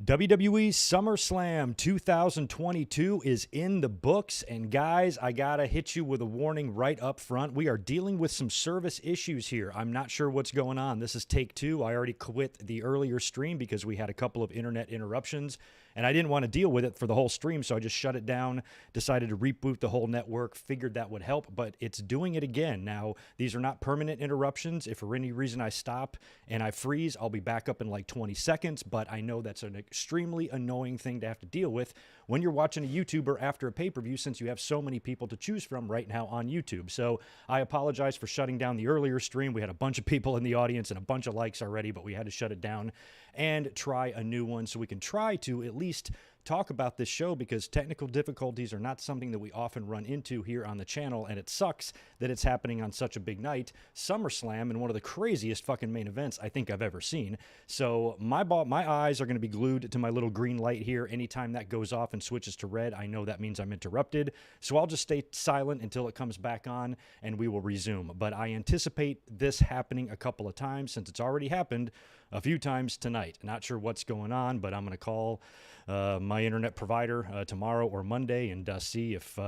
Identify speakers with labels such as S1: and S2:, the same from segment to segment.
S1: WWE SummerSlam 2022 is in the books, and guys, I gotta hit you with a warning right up front. We are dealing with some service issues here. I'm not sure what's going on. This is take two. I already quit the earlier stream because we had a couple of internet interruptions, and I didn't want to deal with it for the whole stream, so I just shut it down, decided to reboot the whole network, figured that would help, but it's doing it again. Now, these are not permanent interruptions. If for any reason I stop and I freeze, I'll be back up in like 20 seconds, but I know that's an extremely annoying thing to have to deal with when you're watching a YouTuber after a pay-per-view, since you have so many people to choose from right now on YouTube. So I apologize for shutting down the earlier stream. We had a bunch of people in the audience and a bunch of likes already, but we had to shut it down and try a new one so we can try to at least talk about this show, because technical difficulties are not something that we often run into here on the channel, and it sucks that it's happening on such a big night, SummerSlam, and one of the craziest fucking main events I think I've ever seen. So my eyes are going to be glued to my little green light here. Anytime that goes off and switches to red, I know that means I'm interrupted. So I'll just stay silent until it comes back on, and we will resume. But I anticipate this happening a couple of times, since it's already happened a few times tonight. Not sure what's going on, but I'm going to call my internet provider tomorrow or Monday and see if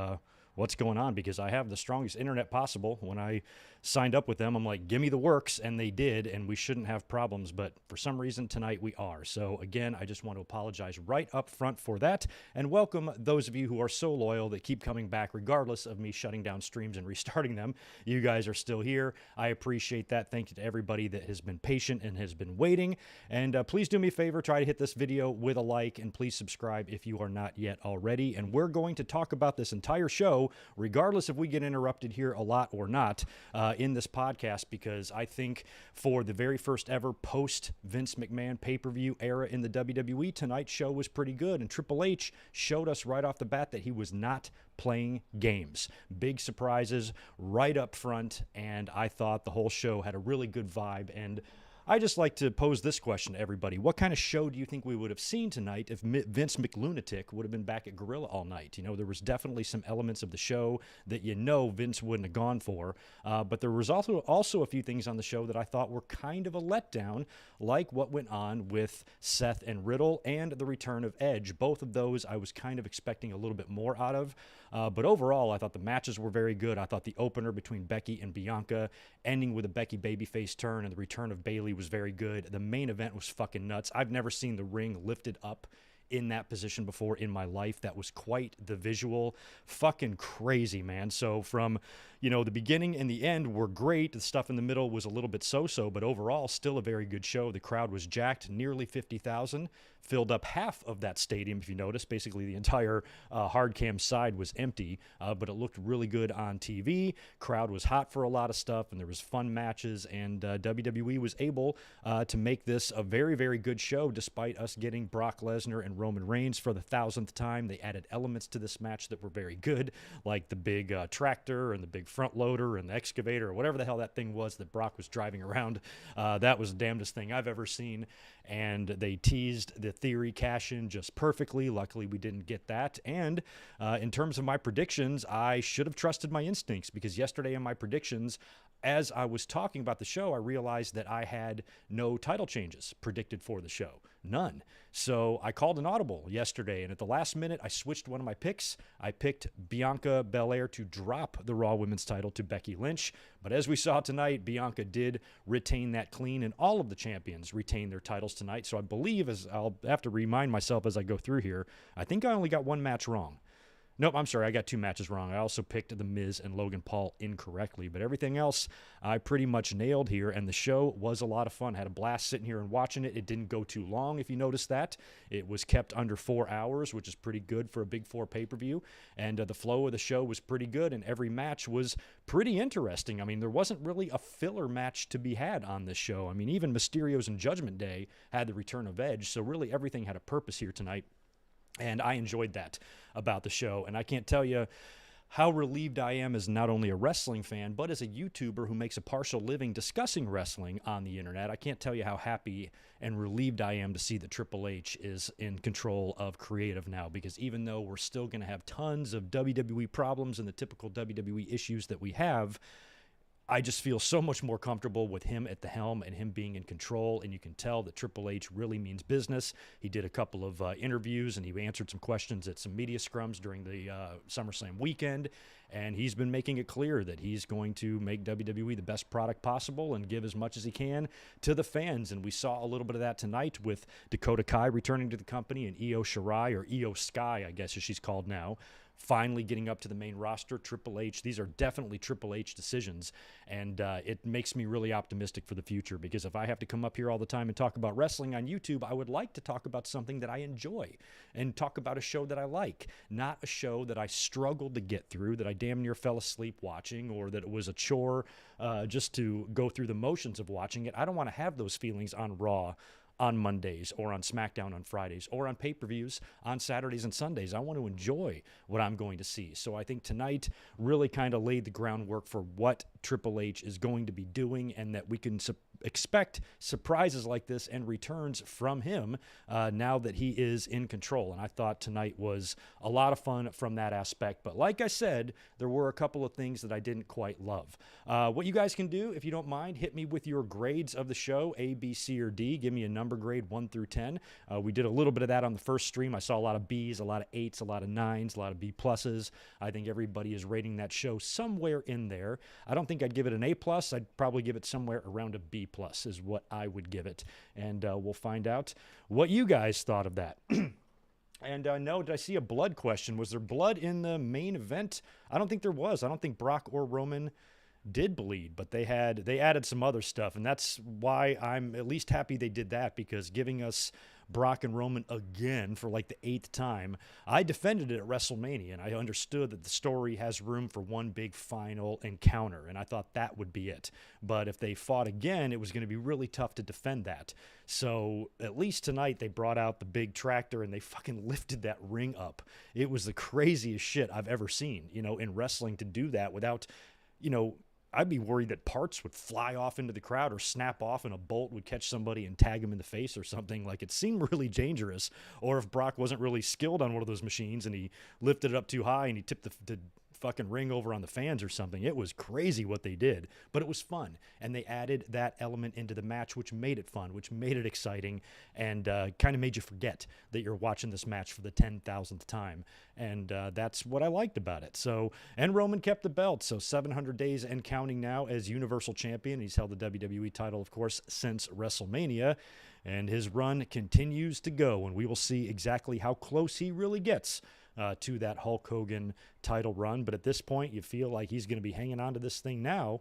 S1: what's going on, because I have the strongest internet possible. When I signed up with them, I'm like, give me the works, and they did, and we shouldn't have problems, but for some reason tonight we are. So again, I just want to apologize right up front for that, and welcome those of you who are so loyal that keep coming back regardless of me shutting down streams and restarting them. You guys are still here. I appreciate that. Thank you to everybody that has been patient and has been waiting, and please do me a favor, try to hit this video with a like, and please subscribe if you are not yet already. And we're going to talk about this entire show regardless if we get interrupted here a lot or not in this podcast, because I think for the very first ever post Vince McMahon pay-per-view era in the WWE, tonight's show was pretty good, and Triple H showed us right off the bat that he was not playing games. Big surprises right up front, and I thought the whole show had a really good vibe. And I just like to pose this question to everybody. What kind of show do you think we would have seen tonight if Vince McLunatic would have been back at Gorilla all night? You know, there was definitely some elements of the show that Vince wouldn't have gone for, but there was also a few things on the show that I thought were kind of a letdown, like what went on with Seth and Riddle and the return of Edge. Both of those I was kind of expecting a little bit more out of, but overall I thought the matches were very good. I thought the opener between Becky and Bianca, ending with a Becky babyface turn and the return of Bayley, was very good. The main event was fucking nuts. I've never seen the ring lifted up in that position before in my life. That was quite the visual. Fucking crazy, man. So from, the beginning and the end were great. The stuff in the middle was a little bit so-so, but overall still a very good show. The crowd was jacked, nearly 50,000. Filled up half of that stadium, if you notice. Basically, the entire hard cam side was empty, but it looked really good on TV. Crowd was hot for a lot of stuff, and there was fun matches, and WWE was able to make this a very, very good show, despite us getting Brock Lesnar and Roman Reigns for the 1,000th time. They added elements to this match that were very good, like the big tractor and the big front loader and the excavator, or whatever the hell that thing was that Brock was driving around. That was the damnedest thing I've ever seen, and they teased the theory cash-in just perfectly. Luckily, we didn't get that. And in terms of my predictions, I should have trusted my instincts, because yesterday in my predictions, as I was talking about the show, I realized that I had no title changes predicted for the show. None. So I called an audible yesterday, and at the last minute, I switched one of my picks. I picked Bianca Belair to drop the Raw Women's title to Becky Lynch. But as we saw tonight, Bianca did retain that clean, and all of the champions retained their titles tonight. So I believe, as I'll have to remind myself as I go through here, I think I only got one match wrong. Nope, I'm sorry, I got two matches wrong. I also picked The Miz and Logan Paul incorrectly, but everything else I pretty much nailed here, and the show was a lot of fun. Had a blast sitting here and watching it. It didn't go too long, if you noticed that. It was kept under 4 hours, which is pretty good for a Big Four pay-per-view, and the flow of the show was pretty good, and every match was pretty interesting. I mean, there wasn't really a filler match to be had on this show. I mean, even Mysterios and Judgment Day had the return of Edge, so really everything had a purpose here tonight. And I enjoyed that about the show. And I can't tell you how relieved I am as not only a wrestling fan, but as a YouTuber who makes a partial living discussing wrestling on the internet. I can't tell you how happy and relieved I am to see that Triple H is in control of creative now, because even though we're still going to have tons of WWE problems and the typical WWE issues that we have, I just feel so much more comfortable with him at the helm and him being in control, and you can tell that Triple H really means business. He did a couple of interviews, and he answered some questions at some media scrums during the SummerSlam weekend, and he's been making it clear that he's going to make WWE the best product possible and give as much as he can to the fans, and we saw a little bit of that tonight with Dakota Kai returning to the company and Io Shirai, or Io Sky, I guess as she's called now, finally getting up to the main roster. Triple H, these are definitely Triple H decisions, and it makes me really optimistic for the future, because if I have to come up here all the time and talk about wrestling on YouTube, I would like to talk about something that I enjoy and talk about a show that I like, not a show that I struggled to get through, that I damn near fell asleep watching, or that it was a chore just to go through the motions of watching it. I don't want to have those feelings on Raw on Mondays, or on SmackDown on Fridays, or on pay-per-views on Saturdays and Sundays. I want to enjoy what I'm going to see. So I think tonight really kind of laid the groundwork for what Triple H is going to be doing, and that we can expect surprises like this and returns from him now that he is in control. And I thought tonight was a lot of fun from that aspect. But like I said, there were a couple of things that I didn't quite love. What you guys can do, if you don't mind, hit me with your grades of the show, A, B, C, or D. Give me a number grade 1 through 10. We did a little bit of that on the first stream. I saw a lot of B's, a lot of 8s, a lot of 9s, a lot of B pluses. I think everybody is rating that show somewhere in there. I don't think I'd give it an A plus. I'd probably give it somewhere around a B plus is what I would give it. And we'll find out what you guys thought of that. And no, did I see a blood question? Was there blood in the main event? I don't think there was. I don't think Brock or Roman did bleed, but they added some other stuff, and that's why I'm at least happy they did that, because giving us Brock and Roman again for like the 8th time, I defended it at WrestleMania, and I understood that the story has room for one big final encounter, and I thought that would be it. But if they fought again, it was going to be really tough to defend that. So at least tonight they brought out the big tractor and they fucking lifted that ring up. It was the craziest shit I've ever seen, in wrestling, to do that without, I'd be worried that parts would fly off into the crowd or snap off and a bolt would catch somebody and tag him in the face or something. Like, it seemed really dangerous. Or if Brock wasn't really skilled on one of those machines and he lifted it up too high and he tipped the fucking ring over on the fans or something. It was crazy what they did, but it was fun. And they added that element into the match, which made it fun, which made it exciting, and kind of made you forget that you're watching this match for the 10,000th time. And that's what I liked about it. So, and Roman kept the belt. So 700 days and counting now as Universal Champion. He's held the WWE title, of course, since WrestleMania. And his run continues to go, and we will see exactly how close he really gets to that Hulk Hogan title run. But at this point, you feel like he's going to be hanging on to this thing now,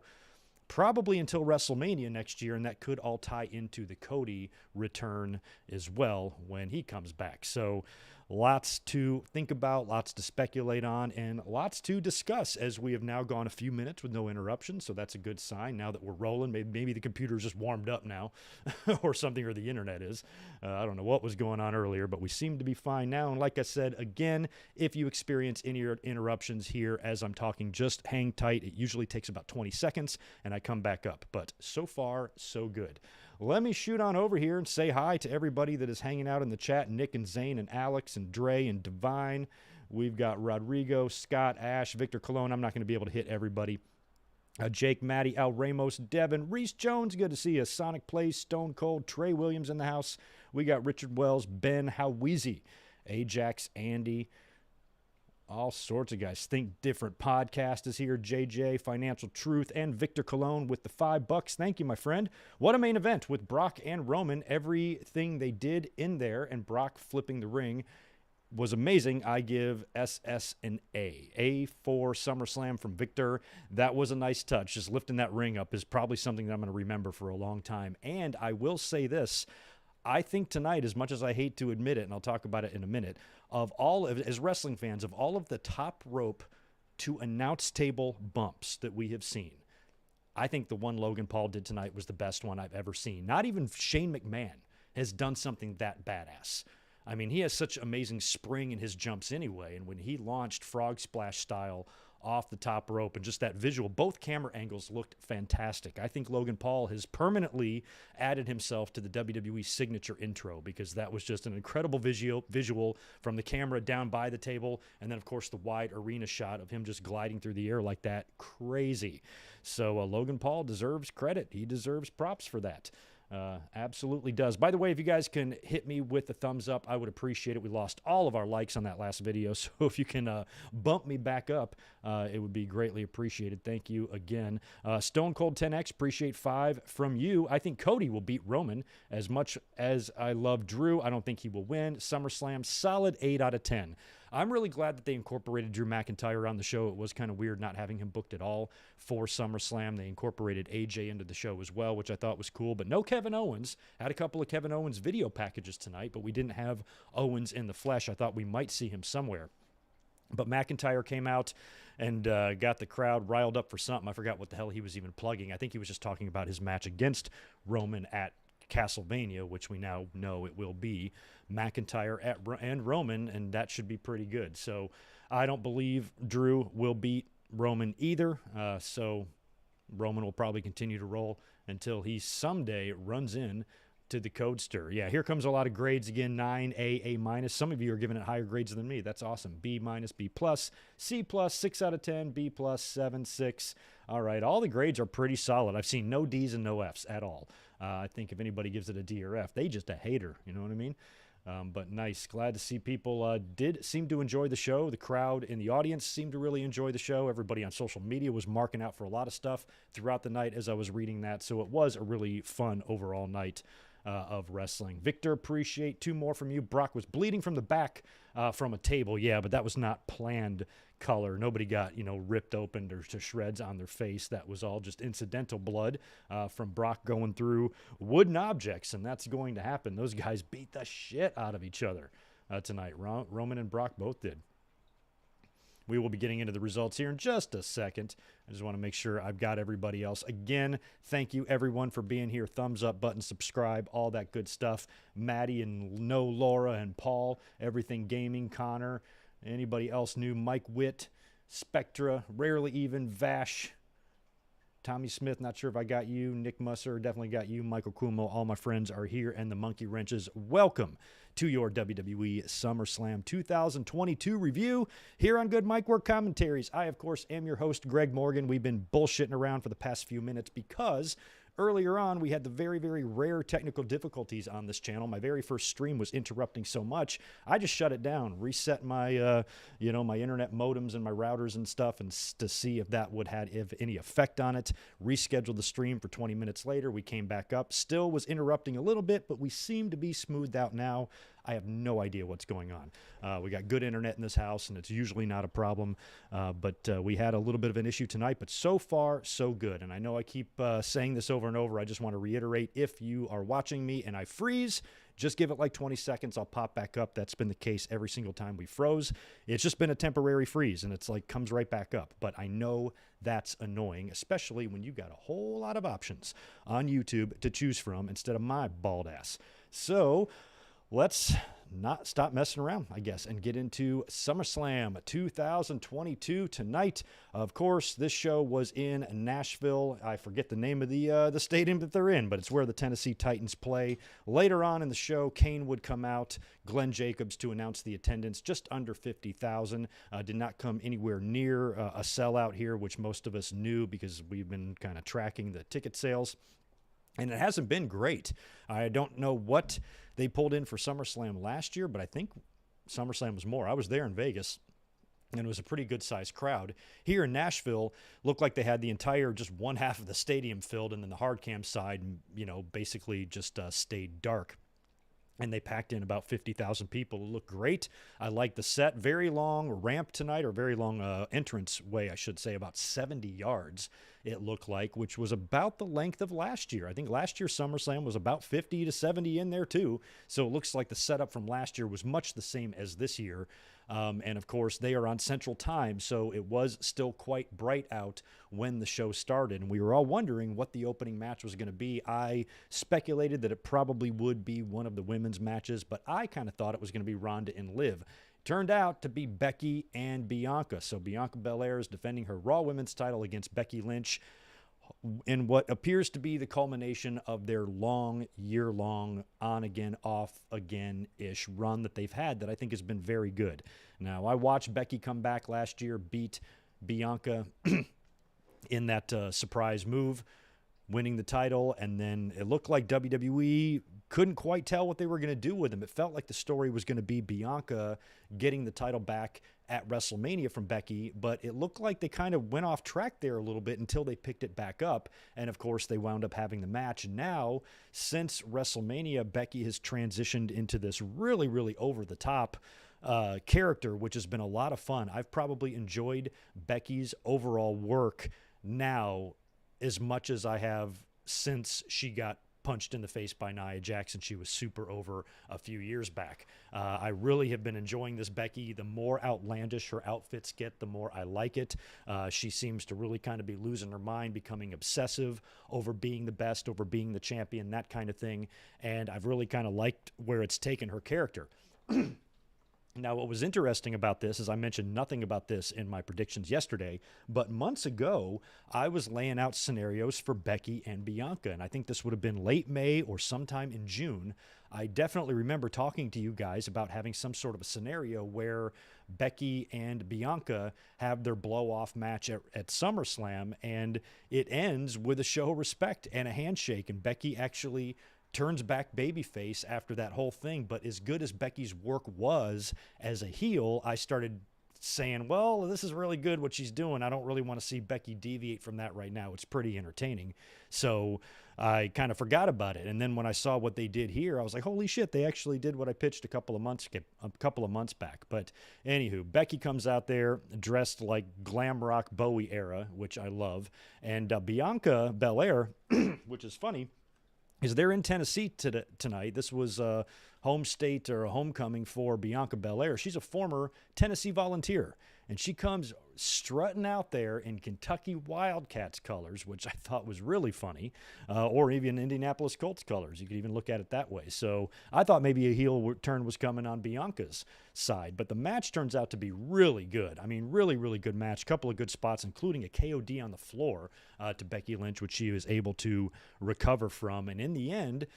S1: probably until WrestleMania next year, and that could all tie into the Cody return as well when he comes back. So lots to think about, lots to speculate on, and lots to discuss, as we have now gone a few minutes with no interruptions. So that's a good sign now that we're rolling. Maybe the computer's just warmed up now or something, or the internet is. I don't know what was going on earlier, but we seem to be fine now. And like I said, again, if you experience any interruptions here as I'm talking, just hang tight. It usually takes about 20 seconds and I come back up, but so far, so good. Let me shoot on over here and say hi to everybody that is hanging out in the chat. Nick and Zane and Alex and Dre and Divine. We've got Rodrigo, Scott, Ash, Victor Colon. I'm not going to be able to hit everybody. Jake, Maddie, Al Ramos, Devin, Reese Jones, good to see you. Sonic Plays, Stone Cold, Trey Williams in the house. We got Richard Wells, Ben Howeezy, Ajax, Andy, all sorts of guys. Think Different Podcast is here. JJ, Financial Truth, and Victor Colon with the $5. Thank you, my friend. What a main event with Brock and Roman. Everything they did in there, and Brock flipping the ring, was amazing. I give SS an A. A for SummerSlam from Victor. That was a nice touch. Just lifting that ring up is probably something that I'm going to remember for a long time. And I will say this. I think tonight, as much as I hate to admit it, and I'll talk about it in a minute, as wrestling fans, of all of the top rope to announce table bumps that we have seen, I think the one Logan Paul did tonight was the best one I've ever seen. Not even Shane McMahon has done something that badass. I mean, he has such amazing spring in his jumps anyway, and when he launched frog splash style off the top rope, and just that visual. Both camera angles looked fantastic. I think Logan Paul has permanently added himself to the WWE signature intro, because that was just an incredible visual from the camera down by the table, and then, of course, the wide arena shot of him just gliding through the air like that. Crazy. So Logan Paul deserves credit. He deserves props for that. Absolutely does. By the way, if you guys can hit me with a thumbs up, I would appreciate it. We lost all of our likes on that last video, so if you can bump me back up, it would be greatly appreciated. Thank you again. Stone Cold 10X, appreciate 5 from you. I think Cody will beat Roman. As much as I love Drew, I don't think he will win. SummerSlam, solid 8 out of 10. I'm really glad that they incorporated Drew McIntyre on the show. It was kind of weird not having him booked at all for SummerSlam. They incorporated AJ into the show as well, which I thought was cool. But no Kevin Owens. Had a couple of Kevin Owens video packages tonight, but we didn't have Owens in the flesh. I thought we might see him somewhere. But McIntyre came out and got the crowd riled up for something. I forgot what the hell he was even plugging. I think he was just talking about his match against Roman at Castlevania, which we now know it will be McIntyre and Roman, and that should be pretty good. So I don't believe Drew will beat Roman either. So Roman will probably continue to roll until he someday runs in to the Codester. Yeah, here comes a lot of grades again. 9, A minus. Some of you are giving it higher grades than me. That's awesome. B minus, B plus, C plus, 6 out of 10, B plus, 7, 6. All right, all the grades are pretty solid. I've seen no D's and no F's at all. I think if anybody gives it a D or F, they just a hater. You know what I mean? But nice. Glad to see people did seem to enjoy the show. The crowd in the audience seemed to really enjoy the show. Everybody on social media was marking out for a lot of stuff throughout the night as I was reading that. So it was a really fun overall night of wrestling. Victor, appreciate 2 more from you. Brock was bleeding from the back from a table. Yeah, but that was not planned color. Nobody got, ripped open or to shreds on their face. That was all just incidental blood from Brock going through wooden objects, and that's going to happen. Those guys beat the shit out of each other tonight. Roman and Brock both did. We will be getting into the results here in just a second. I just want to make sure I've got everybody else. Again, thank you, everyone, for being here. Thumbs up button, subscribe, all that good stuff. Maddie and Laura and Paul, Everything Gaming, Connor, anybody else new, Mike Witt, Spectra, Rarely Even, Vash, Tommy Smith, not sure if I got you. Nick Musser, definitely got you. Michael Kumo, all my friends are here. And the Monkey Wrenches, welcome to your WWE SummerSlam 2022 review here on Good Mic Work Commentaries. I, of course, am your host, Greg Morgan. We've been bullshitting around for the past few minutes because earlier on, we had the very, very rare technical difficulties on this channel. My very first stream was interrupting so much, I just shut it down, reset my, my internet modems and my routers and stuff, and to see if that would have any effect on it. Rescheduled the stream for 20 minutes later. We came back up. Still was interrupting a little bit, but we seem to be smoothed out now. I have no idea what's going on. We got good internet in this house, and it's usually not a problem. But we had a little bit of an issue tonight, but so far, so good. And I know I keep saying this over and over. I just want to reiterate, if you are watching me and I freeze, just give it like 20 seconds. I'll pop back up. That's been the case every single time we froze. It's just been a temporary freeze, and it's like comes right back up. But I know that's annoying, especially when you've got a whole lot of options on YouTube to choose from instead of my bald ass. So let's not stop messing around, I guess, and get into SummerSlam 2022 tonight. Of course, this show was in Nashville. I forget the name of the stadium that they're in, but it's where the Tennessee Titans play. Later on in the show, Kane would come out, Glenn Jacobs, to announce the attendance, just under 50,000. Did not come anywhere near a sellout here, which most of us knew because we've been kind of tracking the ticket sales. And it hasn't been great. I don't know what they pulled in for SummerSlam last year, but I think SummerSlam was more. I was there in Vegas, and it was a pretty good-sized crowd. Here in Nashville, looked like they had the entire, just one half of the stadium filled, and then the hard cam side, basically just stayed dark. And they packed in about 50,000 people. It looked great. I like the set. Very long ramp tonight, or very long entrance way, I should say, about 70 yards, it looked like, which was about the length of last year. I think last year's SummerSlam was about 50 to 70 in there, too. So it looks like the setup from last year was much the same as this year. And, of course, they are on Central Time, so it was still quite bright out when the show started. And we were all wondering what the opening match was going to be. I speculated that it probably would be one of the women's matches, but I kind of thought it was going to be Ronda and Liv. turned out to be Becky and Bianca. So Bianca Belair is defending her Raw Women's title against Becky Lynch in what appears to be the culmination of their long, year-long, on-again, off-again-ish run that they've had that I think has been very good. Now, I watched Becky come back last year, beat Bianca in that surprise move, winning the title, and then it looked like WWE couldn't quite tell what they were going to do with him. It felt like the story was going to be Bianca getting the title back at WrestleMania from Becky, but it looked like they kind of went off track there a little bit until they picked it back up, and of course they wound up having the match. Now, since WrestleMania, Becky has transitioned into this really, really over-the-top character, which has been a lot of fun. I've probably enjoyed Becky's overall work now as much as I have since she got punched in the face by Nia Jax. She was super over a few years back. I really have been enjoying this Becky. The more outlandish her outfits get, the more I like it. She seems to really kind of be losing her mind, becoming obsessive over being the best, over being the champion, that kind of thing. And I've really kind of liked where it's taken her character. Now, what was interesting about this is I mentioned nothing about this in my predictions yesterday, but months ago, I was laying out scenarios for Becky and Bianca, and I think this would have been late May or sometime in June. I definitely remember talking to you guys about having some sort of a scenario where Becky and Bianca have their blow-off match at SummerSlam, and it ends with a show of respect and a handshake, and Becky actually turns back babyface after that whole thing. But as good as Becky's work was as a heel, I started saying, well, this is really good what she's doing. I don't really want to see Becky deviate from that right now. It's pretty entertaining. So I kind of forgot about it. And then when I saw what they did here, I was like, holy shit, they actually did what I pitched a couple of months back. But anywho, Becky comes out there dressed like glam rock Bowie era, which I love. And Bianca Belair, which is funny, is they're in Tennessee tonight. This was a home state or a homecoming for Bianca Belair. She's a former Tennessee Volunteer, and she comes strutting out there in Kentucky Wildcats colors, which I thought was really funny, or even Indianapolis Colts colors. You could even look at it that way. So I thought maybe a heel turn was coming on Bianca's side, but the match turns out to be really good. I mean, really, really good match. Couple of good spots, including a KOD on the floor to Becky Lynch, which she was able to recover from. And in the end,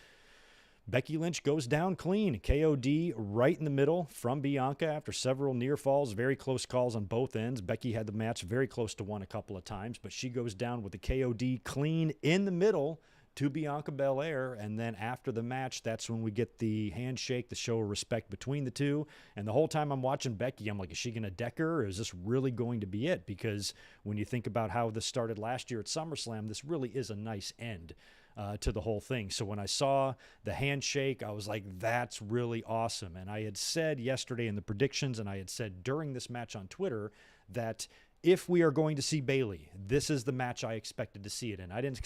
S1: Becky Lynch goes down clean. KOD right in the middle from Bianca after several near falls, very close calls on both ends. Becky had the match very close to one a couple of times, but she goes down with the KOD clean in the middle to Bianca Belair. And then after the match, that's when we get the handshake, the show of respect between the two. And the whole time I'm watching Becky, I'm like, is she going to deck her, or is this really going to be it? Because when you think about how this started last year at SummerSlam, this really is a nice end to the whole thing. So when I saw the handshake, I was like, that's really awesome. And I had said yesterday in the predictions, and I had said during this match on Twitter, that if we are going to see Bayley, this is the match I expected to see it in. I didn't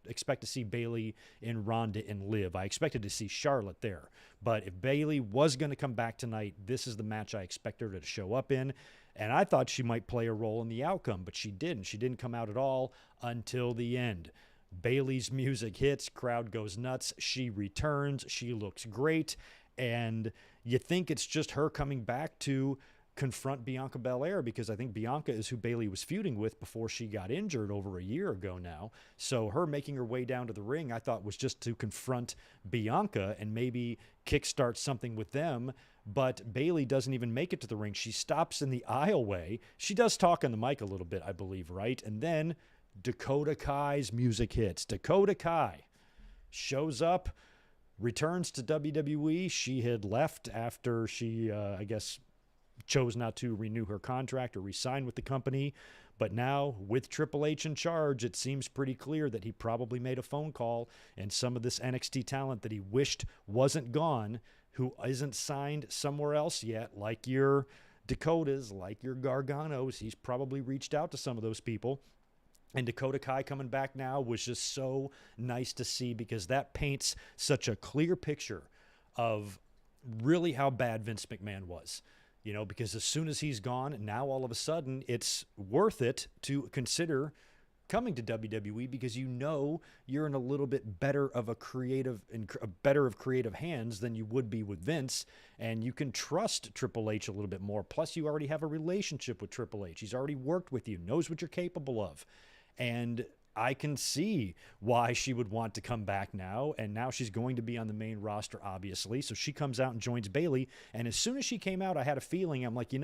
S1: expect to see Bayley in Ronda and Liv. I expected to see Charlotte there. But if Bayley was going to come back tonight, this is the match I expected her to show up in. And I thought she might play a role in the outcome, but she didn't. She didn't come out at all until the end. Bayley's music hits, crowd goes nuts, she returns, she looks great, and you think it's just her coming back to confront Bianca Belair, because I think Bianca is who Bayley was feuding with before she got injured over a year ago now. So her making her way down to the ring, I thought, was just to confront Bianca and maybe kickstart something with them. But Bayley doesn't even make it to the ring. She stops in the aisleway. She does talk on the mic a little bit, I believe, right? And then Dakota Kai's music hits. Dakota Kai shows up, returns to WWE. She had left after she, I guess, chose not to renew her contract or re-sign with the company. But now, with Triple H in charge, it seems pretty clear that he probably made a phone call, and some of this NXT talent that he wished wasn't gone, who isn't signed somewhere else yet, like your Dakotas, like your Garganos, he's probably reached out to some of those people. And Dakota Kai coming back now was just so nice to see, because that paints such a clear picture of really how bad Vince McMahon was. You know, because as soon as he's gone, now all of a sudden it's worth it to consider coming to WWE because you know you're in a little bit better of a creative hands than you would be with Vince, and you can trust Triple H a little bit more. Plus, you already have a relationship with Triple H. He's already worked with you, knows what you're capable of, and I can see why she would want to come back now, and now she's going to be on the main roster, obviously. So she comes out and joins Bayley, and as soon as she came out, I had a feeling, I'm like,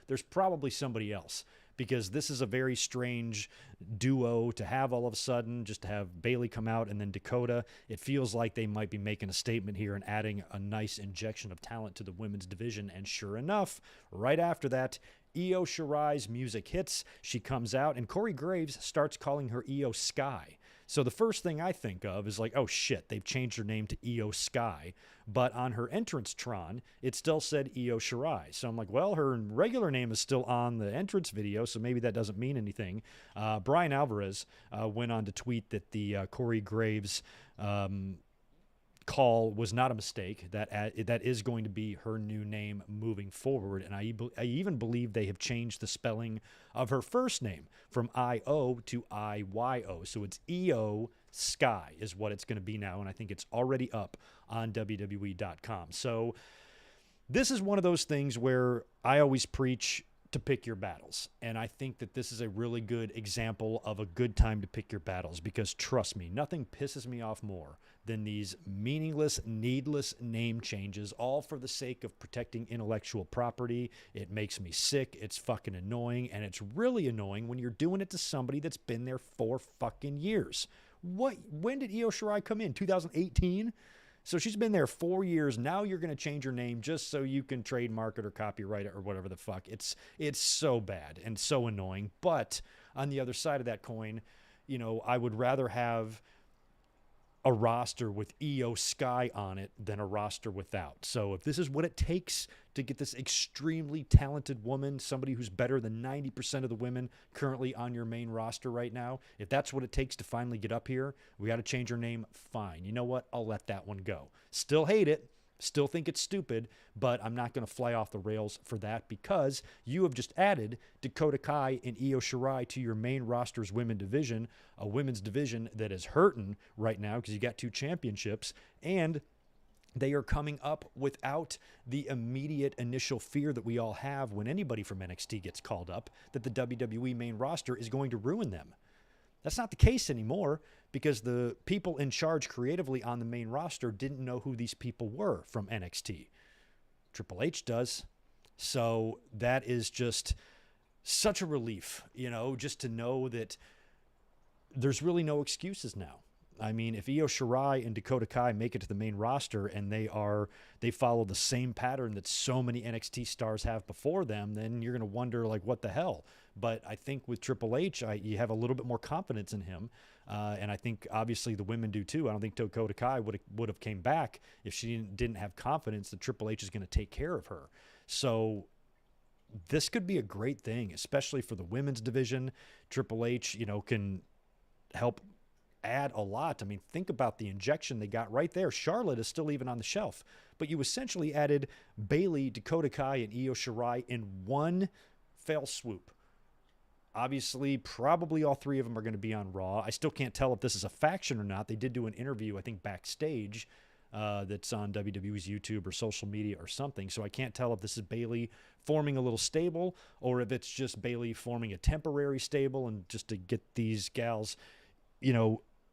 S1: there's probably somebody else, because this is a very strange duo to have all of a sudden, just to have Bayley come out and then Dakota. It feels like they might be making a statement here and adding a nice injection of talent to the women's division, and sure enough, right after that, Io Shirai's music hits. She comes out, and Corey Graves starts calling her Io Sky. So the first thing I think of is like, oh shit, they've changed her name to Io Sky. But on her entrance Tron, it still said Io Shirai. So I'm like, well, her regular name is still on the entrance video, so maybe that doesn't mean anything. Brian Alvarez went on to tweet that the Corey Graves call was not a mistake, that is going to be her new name moving forward. And I even believe they have changed the spelling of her first name from I-O to I-Y-O. So it's Io Sky is what it's going to be now, and I think it's already up on WWE.com. So this is one of those things where I always preach to pick your battles. And I think that this is a really good example of a good time to pick your battles, because trust me, nothing pisses me off more than these meaningless, needless name changes, all for the sake of protecting intellectual property. It makes me sick. It's fucking annoying. And it's really annoying when you're doing it to somebody that's been there 4 fucking years. When did Io Shirai come in? 2018? So she's been there 4 years. Now you're going to change her name just so you can trademark it or copyright it or whatever the fuck. It's so bad and so annoying. But on the other side of that coin, I would rather have a roster with Io Sky on it than a roster without. So if this is what it takes to get this extremely talented woman, somebody who's better than 90% of the women currently on your main roster right now, if that's what it takes to finally get up here, we got to change her name, fine. You know what? I'll let that one go. Still hate it. Still think it's stupid, but I'm not going to fly off the rails for that, because you have just added Dakota Kai and Io Shirai to your main roster's women's division, a women's division that is hurting right now because you got 2 championships, and they are coming up without the immediate initial fear that we all have when anybody from NXT gets called up, that the WWE main roster is going to ruin them. That's not the case anymore, because the people in charge creatively on the main roster didn't know who these people were from NXT. Triple H does. So that is just such a relief, just to know that there's really no excuses now. I mean, if Io Shirai and Dakota Kai make it to the main roster and they follow the same pattern that so many NXT stars have before them, then you're going to wonder, like, what the hell? But I think with Triple H, you have a little bit more confidence in him. And I think obviously the women do too. I don't think Dakota Kai would have came back if she didn't have confidence that Triple H is going to take care of her. So this could be a great thing, especially for the women's division. Triple H, can help add a lot. I mean, think about the injection they got right there. Charlotte is still even on the shelf, but you essentially added Bayley, Dakota Kai, and Io Shirai in one fell swoop. Obviously, probably all 3 of them are going to be on Raw. I still can't tell if this is a faction or not. They did do an interview, I think, backstage that's on WWE's YouTube or social media or something. So I can't tell if this is Bayley forming a little stable or if it's just Bayley forming a temporary stable and just to get these gals,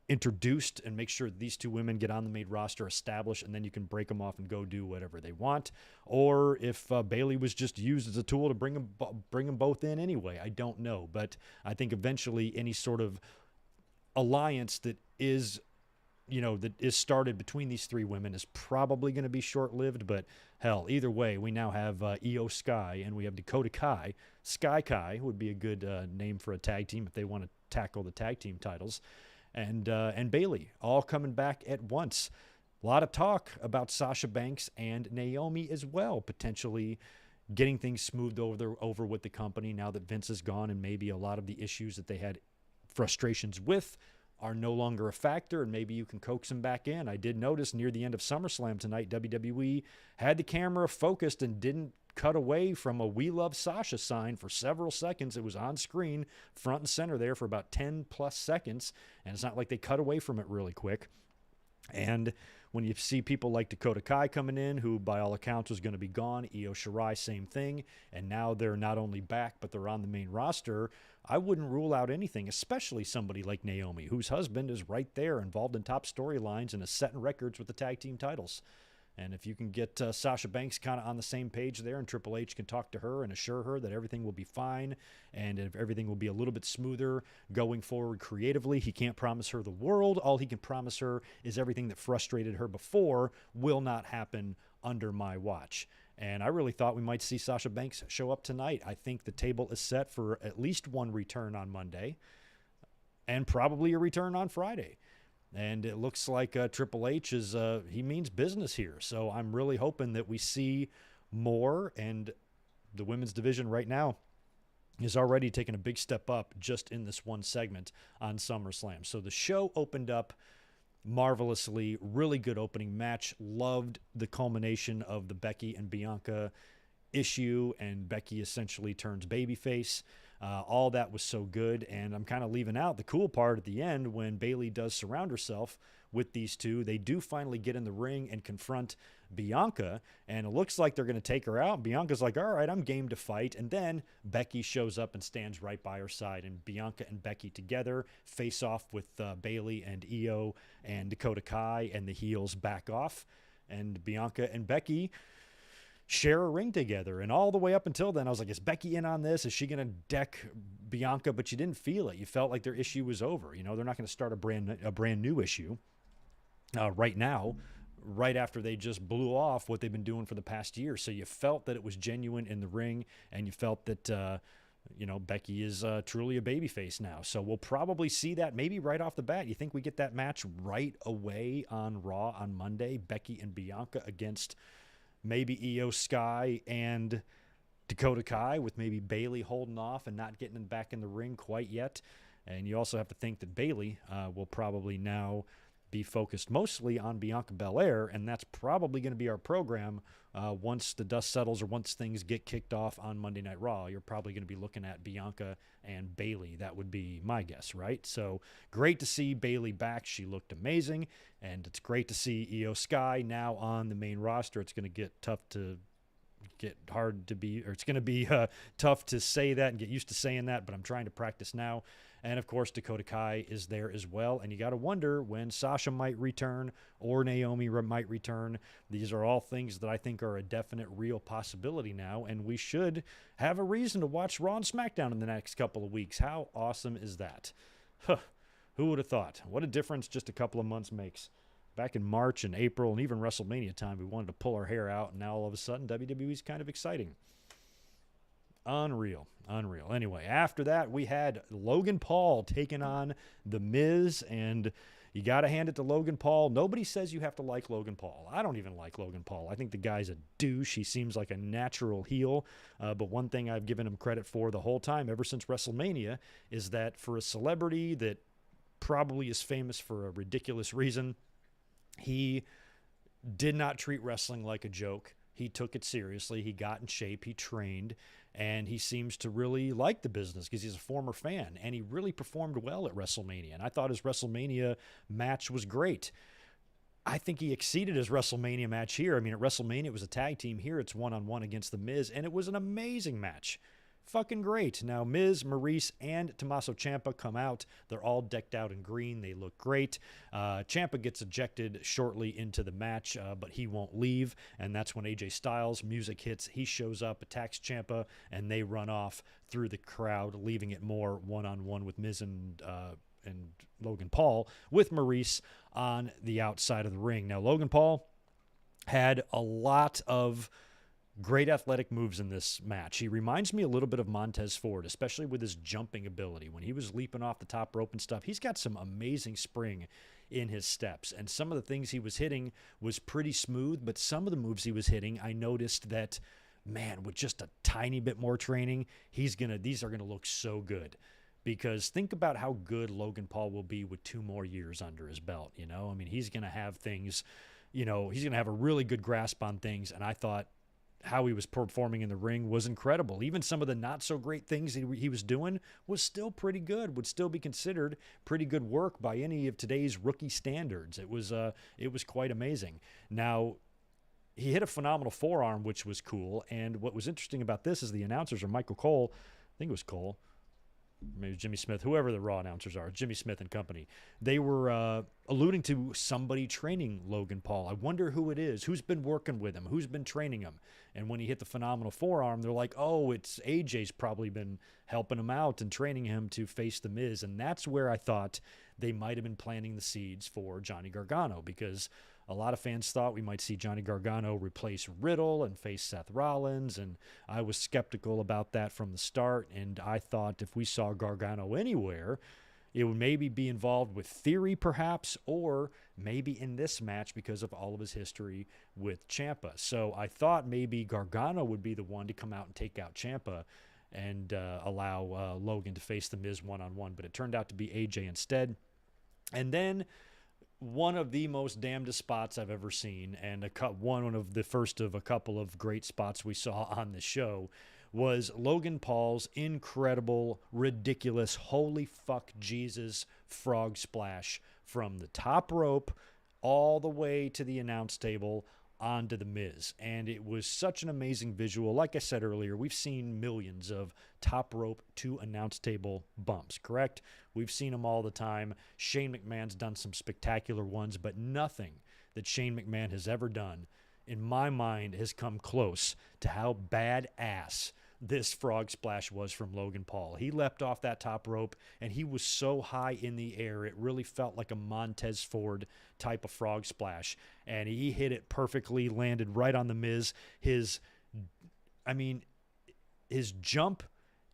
S1: introduced and make sure these 2 women get on the main roster established, and then you can break them off and go do whatever they want. Or if Bayley was just used as a tool to bring them both in anyway. I don't know, but I think eventually any sort of alliance that is started between these 3 women is probably going to be short-lived. But hell, either way, we now have Io Sky and we have Dakota Kai. Sky Kai would be a good name for a tag team if they want to tackle the tag team titles. And Bayley all coming back at once. A lot of talk about Sasha Banks and Naomi as well, potentially getting things smoothed over with the company now that Vince is gone, and maybe a lot of the issues that they had frustrations with are no longer a factor, and maybe you can coax them back in. I did notice near the end of SummerSlam tonight, WWE had the camera focused and didn't cut away from a "We Love Sasha" sign for several seconds. It was on screen, front and center there for about 10 plus seconds, and it's not like they cut away from it really quick. And when you see people like Dakota Kai coming in, who by all accounts was going to be gone, Io Shirai, same thing, and now they're not only back, but they're on the main roster, I wouldn't rule out anything, especially somebody like Naomi, whose husband is right there, involved in top storylines and is setting records with the tag team titles. And if you can get Sasha Banks kind of on the same page there, and Triple H can talk to her and assure her that everything will be fine and if everything will be a little bit smoother going forward creatively, he can't promise her the world. All he can promise her is everything that frustrated her before will not happen under my watch. And I really thought we might see Sasha Banks show up tonight. I think the table is set for at least one return on Monday and probably a return on Friday. And it looks like Triple H is, he means business here. So I'm really hoping that we see more. And the women's division right now is already taking a big step up just in this one segment on SummerSlam. So the show opened up marvelously, really good opening match. Loved the culmination of the Becky and Bianca issue, and Becky essentially turns babyface. All that was so good, and I'm kind of leaving out the cool part at the end when Bayley does surround herself with these two. They do finally get in the ring and confront Bianca, and it looks like they're going to take her out. Bianca's like, all right, I'm game to fight. And then Becky shows up and stands right by her side, and Bianca and Becky together face off with Bayley and Io and Dakota Kai, and the heels back off. And Bianca and Becky share a ring together. And all the way up until then, I was like, is Becky in on this? Is she going to deck Bianca? But you didn't feel it. You felt like their issue was over. You know, they're not going to start a brand new issue right now, right after they just blew off what they've been doing for the past year. So you felt that it was genuine in the ring, and you felt that, Becky is truly a babyface now. So we'll probably see that maybe right off the bat. You think we get that match right away on Raw on Monday, Becky and Bianca against maybe Io Sky and Dakota Kai, with maybe Bayley holding off and not getting back in the ring quite yet. And you also have to think that Bayley will probably now be focused mostly on Bianca Belair, and that's probably going to be our program once the dust settles or once things get kicked off on Monday Night Raw. You're probably going to be looking at Bianca and Bayley. That would be my guess, right? So great to see Bayley back. She looked amazing, and it's great to see Io Sky now on the main roster. It's going to get tough to tough to say that and get used to saying that, but I'm trying to practice now. And of course, Dakota Kai is there as well. And you got to wonder when Sasha might return or Naomi might return. These are all things that I think are a definite, real possibility now. And we should have a reason to watch Raw and SmackDown in the next couple of weeks. How awesome is that? Who would have thought? What a difference just a couple of months makes. Back in March and April and even WrestleMania time, we wanted to pull our hair out, and now all of a sudden WWE's kind of exciting. Unreal. Anyway, after that, we had Logan Paul taking on The Miz, and you got to hand it to Logan Paul. Nobody says you have to like Logan Paul. I don't even like Logan Paul. I think the guy's a douche. He seems like a natural heel. But one thing I've given him credit for the whole time, ever since WrestleMania, is that for a celebrity that probably is famous for a ridiculous reason, he did not treat wrestling like a joke. He took it seriously. He got in shape. He trained. And he seems to really like the business because he's a former fan. And he really performed well at WrestleMania. And I thought his WrestleMania match was great. I think he exceeded his WrestleMania match here. I mean, at WrestleMania, it was a tag team. Here, it's one-on-one against The Miz. And it was an amazing match. Fucking great. Now, Miz, Maurice, and Tommaso Ciampa come out. They're all decked out in green. They look great. Ciampa gets ejected shortly into the match, but he won't leave, and that's when AJ Styles' music hits. He shows up, attacks Ciampa, and they run off through the crowd, leaving it more one-on-one with Miz and Logan Paul, with Maurice on the outside of the ring. Now, Logan Paul had a lot of great athletic moves in this match. He reminds me a little bit of Montez Ford, especially with his jumping ability. When he was leaping off the top rope and stuff, he's got some amazing spring in his steps. And some of the things he was hitting was pretty smooth, but some of the moves he was hitting, I noticed that, man, with just a tiny bit more training, these are going to look so good. because think about how good Logan Paul will be with 2 more years under his belt. You know, I mean, he's going to have things, he's going to have a really good grasp on things. And I thought how he was performing in the ring was incredible. Even some of the not so great things he was doing was still pretty good, would still be considered pretty good work by any of today's rookie standards. It was quite amazing. Now, he hit a phenomenal forearm, which was cool. And what was interesting about this is the announcers are Michael Cole, I think it was Cole, maybe Jimmy Smith, whoever the Raw announcers are, Jimmy Smith and company. They were alluding to somebody training Logan Paul. I wonder who it is, who's been working with him, who's been training him. And when he hit the phenomenal forearm, they're like, oh, it's AJ's probably been helping him out and training him to face The Miz. And that's where I thought they might have been planting the seeds for Johnny Gargano, because a lot of fans thought we might see Johnny Gargano replace Riddle and face Seth Rollins, and I was skeptical about that from the start, and I thought if we saw Gargano anywhere, it would maybe be involved with Theory perhaps, or maybe in this match because of all of his history with Ciampa. So I thought maybe Gargano would be the one to come out and take out Ciampa and allow Logan to face The Miz one-on-one, but it turned out to be AJ instead. And then one of the most damnedest spots I've ever seen, and one of the first of a couple of great spots we saw on the show, was Logan Paul's incredible, ridiculous, holy fuck Jesus frog splash from the top rope all the way to the announce table onto The Miz. And it was such an amazing visual. Like I said earlier, we've seen millions of top rope to announce table bumps, correct? We've seen them all the time. Shane McMahon's done some spectacular ones, but nothing that Shane McMahon has ever done, in my mind, has come close to how badass this frog splash was from Logan Paul. He leapt off that top rope, and he was so high in the air, it really felt like a Montez Ford type of frog splash, and he hit it perfectly, landed right on The Miz. His jump,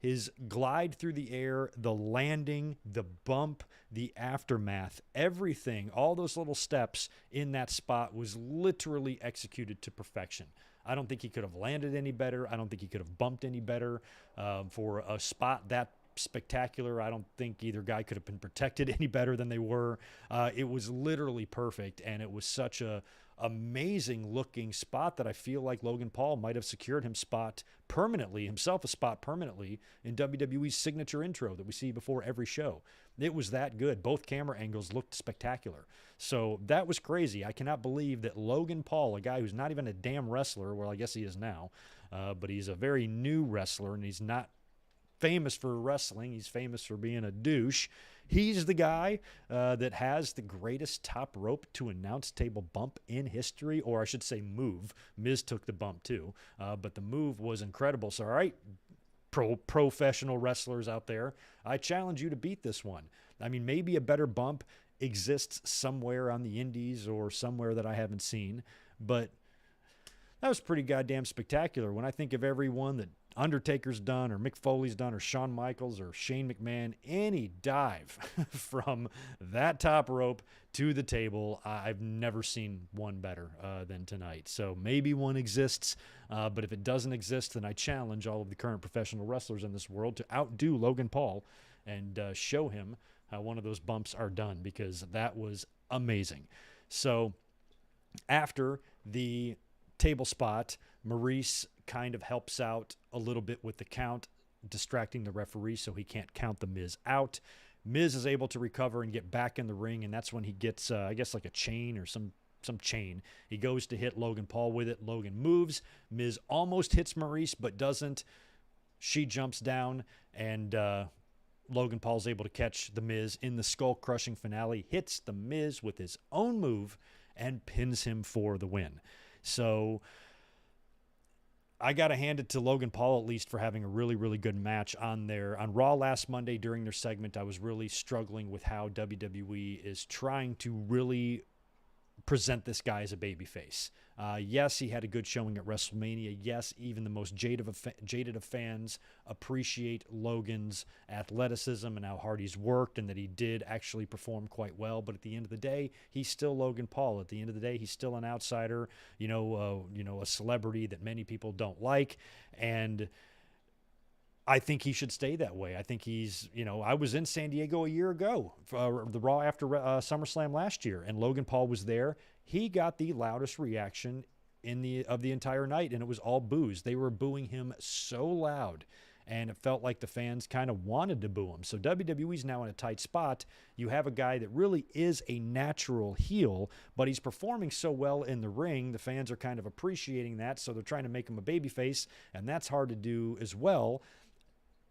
S1: his glide through the air, the landing, the bump, the aftermath, everything, all those little steps in that spot was literally executed to perfection. I don't think he could have landed any better. I don't think he could have bumped any better. For a spot that spectacular, I don't think either guy could have been protected any better than they were. It was literally perfect, and it was such a amazing looking spot that I feel like Logan Paul might have secured himself a spot permanently in WWE's signature intro that we see before every show. It was that good. Both camera angles looked spectacular. So that was crazy. I cannot believe that Logan Paul, a guy who's not even a damn wrestler, well, I guess he is now, but he's a very new wrestler, and he's not famous for wrestling. He's famous for being a douche. He's the guy that has the greatest top rope to announce table bump in history, or I should say move. Miz took the bump too, but the move was incredible. So, all right, professional wrestlers out there, I challenge you to beat this one. I mean, maybe a better bump exists somewhere on the indies or somewhere that I haven't seen, but that was pretty goddamn spectacular. When I think of everyone that Undertaker's done, or Mick Foley's done, or Shawn Michaels, or Shane McMahon, any dive from that top rope to the table, I've never seen one better than tonight. So maybe one exists, but if it doesn't exist, then I challenge all of the current professional wrestlers in this world to outdo Logan Paul and show him how one of those bumps are done, because that was amazing. So after the table spot, Maurice kind of helps out a little bit with the count, distracting the referee so he can't count the Miz out. Miz is able to recover and get back in the ring, and that's when he gets, I guess, like a chain or some chain. He goes to hit Logan Paul with it. Logan moves. Miz almost hits Maurice, but doesn't. She jumps down, and Logan Paul's able to catch the Miz in the skull-crushing finale, hits the Miz with his own move, and pins him for the win. So I got to hand it to Logan Paul, at least, for having a really, really good match on Raw last Monday during their segment. I was really struggling with how WWE is trying to really present this guy as a babyface. Yes, he had a good showing at WrestleMania. Yes, even the most jaded of fans appreciate Logan's athleticism and how hard he's worked, and that he did actually perform quite well. But at the end of the day, he's still Logan Paul. At the end of the day, he's still an outsider, a celebrity that many people don't like. And I think he should stay that way. I think he's, I was in San Diego a year ago, for the Raw after SummerSlam last year, and Logan Paul was there. He got the loudest reaction of the entire night, and it was all boos. They were booing him so loud, and it felt like the fans kind of wanted to boo him. So WWE's now in a tight spot. You have a guy that really is a natural heel, but he's performing so well in the ring, the fans are kind of appreciating that, so they're trying to make him a babyface, and that's hard to do as well.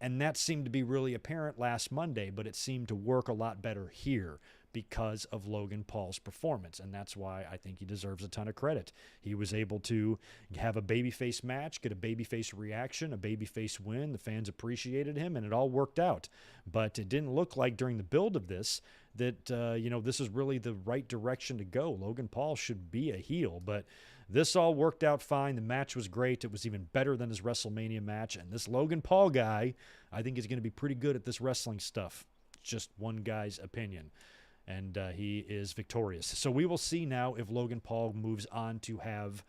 S1: And that seemed to be really apparent last Monday, but it seemed to work a lot better here because of Logan Paul's performance. And that's why I think he deserves a ton of credit. He was able to have a babyface match, get a babyface reaction, a babyface win. The fans appreciated him, and it all worked out. But it didn't look like during the build of this that, this is really the right direction to go. Logan Paul should be a heel, but this all worked out fine. The match was great. It was even better than his WrestleMania match. And this Logan Paul guy, I think, is going to be pretty good at this wrestling stuff. It's just one guy's opinion. And he is victorious. So we will see now if Logan Paul moves on to have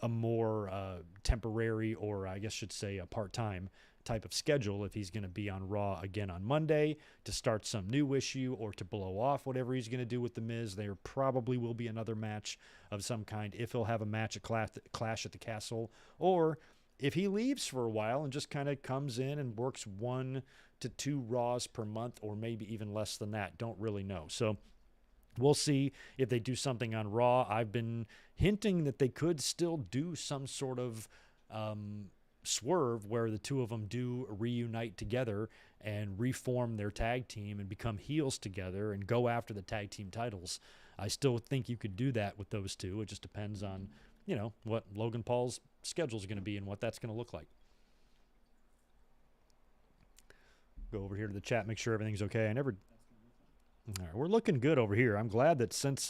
S1: a more temporary, or I guess should say a part-time type of schedule, if he's going to be on Raw again on Monday to start some new issue or to blow off whatever he's going to do with The Miz. There probably will be another match of some kind, if he'll have a match at Clash at the Castle, or if he leaves for a while and just kind of comes in and works 1 to 2 Raws per month, or maybe even less than that. Don't really know. So we'll see if they do something on Raw. I've been hinting that they could still do some sort of swerve where the two of them do reunite together and reform their tag team and become heels together and go after the tag team titles. I still think you could do that with those two. It just depends on, what Logan Paul's schedule is going to be and what that's going to look like. Go over here to the chat, make sure everything's okay. All right, we're looking good over here. I'm glad that since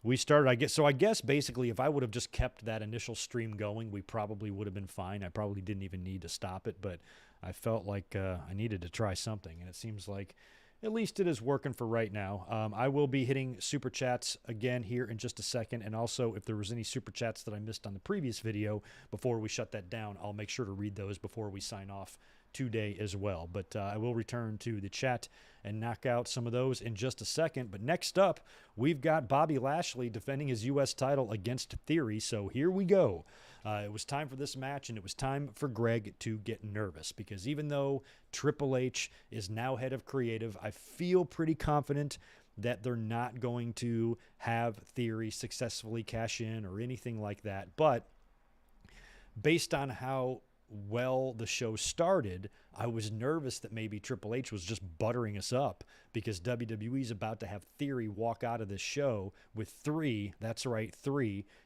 S1: we started, I guess basically if I would have just kept that initial stream going, we probably would have been fine. I probably didn't even need to stop it, but I felt like I needed to try something, and it seems like at least it is working for right now. I will be hitting Super Chats again here in just a second, and also if there was any Super Chats that I missed on the previous video before we shut that down, I'll make sure to read those before we sign off today as well. But I will return to the chat and knock out some of those in just a second. But next up, we've got Bobby Lashley defending his U.S. title against Theory. So here we go. It was time for this match, and it was time for Greg to get nervous, because even though Triple H is now head of creative, I feel pretty confident that they're not going to have Theory successfully cash in or anything like that. But based on how well the show started, I was nervous that maybe Triple H was just buttering us up, because WWE's about to have Theory walk out of this show with 3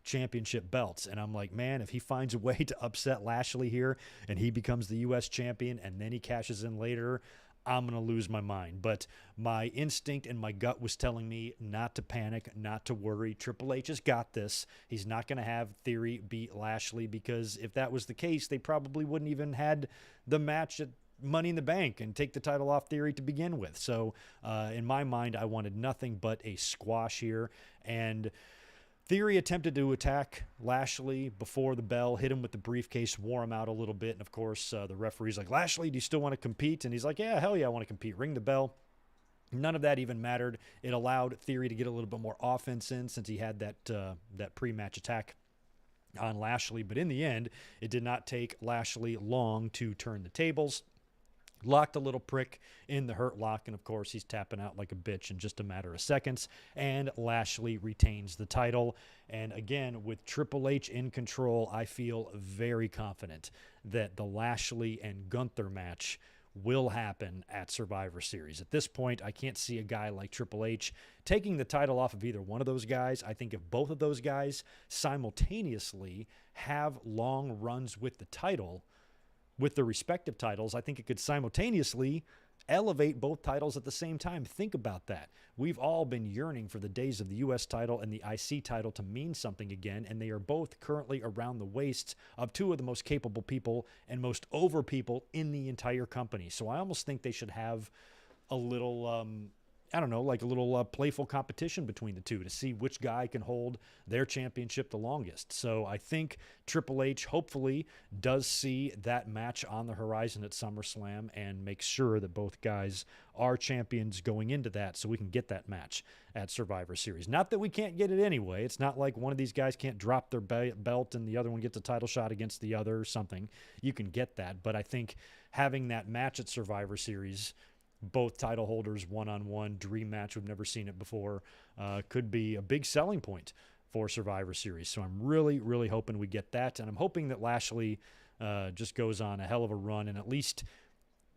S1: championship belts. And I'm like, man, if he finds a way to upset Lashley here and he becomes the U.S. champion and then he cashes in later, I'm going to lose my mind. But my instinct and my gut was telling me not to panic, not to worry. Triple H has got this. He's not going to have Theory beat Lashley, because if that was the case, they probably wouldn't even had the match at Money in the Bank and take the title off Theory to begin with. So in my mind, I wanted nothing but a squash here. And Theory attempted to attack Lashley before the bell, hit him with the briefcase, wore him out a little bit. And, of course, the referee's like, Lashley, do you still want to compete? And he's like, yeah, hell yeah, I want to compete. Ring the bell. None of that even mattered. It allowed Theory to get a little bit more offense in, since he had that pre-match attack on Lashley. But in the end, it did not take Lashley long to turn the tables. Locked a little prick in the hurt lock, and of course he's tapping out like a bitch in just a matter of seconds, and Lashley retains the title. And again, with Triple H in control, I feel very confident that the Lashley and Gunther match will happen at Survivor Series. At this point, I can't see a guy like Triple H taking the title off of either one of those guys. I think if both of those guys simultaneously have long runs with the title, with their respective titles, I think it could simultaneously elevate both titles at the same time. Think about that. We've all been yearning for the days of the U.S. title and the IC title to mean something again, and they are both currently around the waists of 2 of the most capable people and most over people in the entire company. So I almost think they should have a little I don't know, like a little playful competition between the two to see which guy can hold their championship the longest. So I think Triple H hopefully does see that match on the horizon at SummerSlam and makes sure that both guys are champions going into that so we can get that match at Survivor Series. Not that we can't get it anyway. It's not like one of these guys can't drop their belt and the other one gets a title shot against the other or something. You can get that. But I think having that match at Survivor Series, both title holders one-on-one, dream match, we've never seen it before, could be a big selling point for Survivor Series. So I'm really, really hoping we get that. And I'm hoping that Lashley just goes on a hell of a run and at least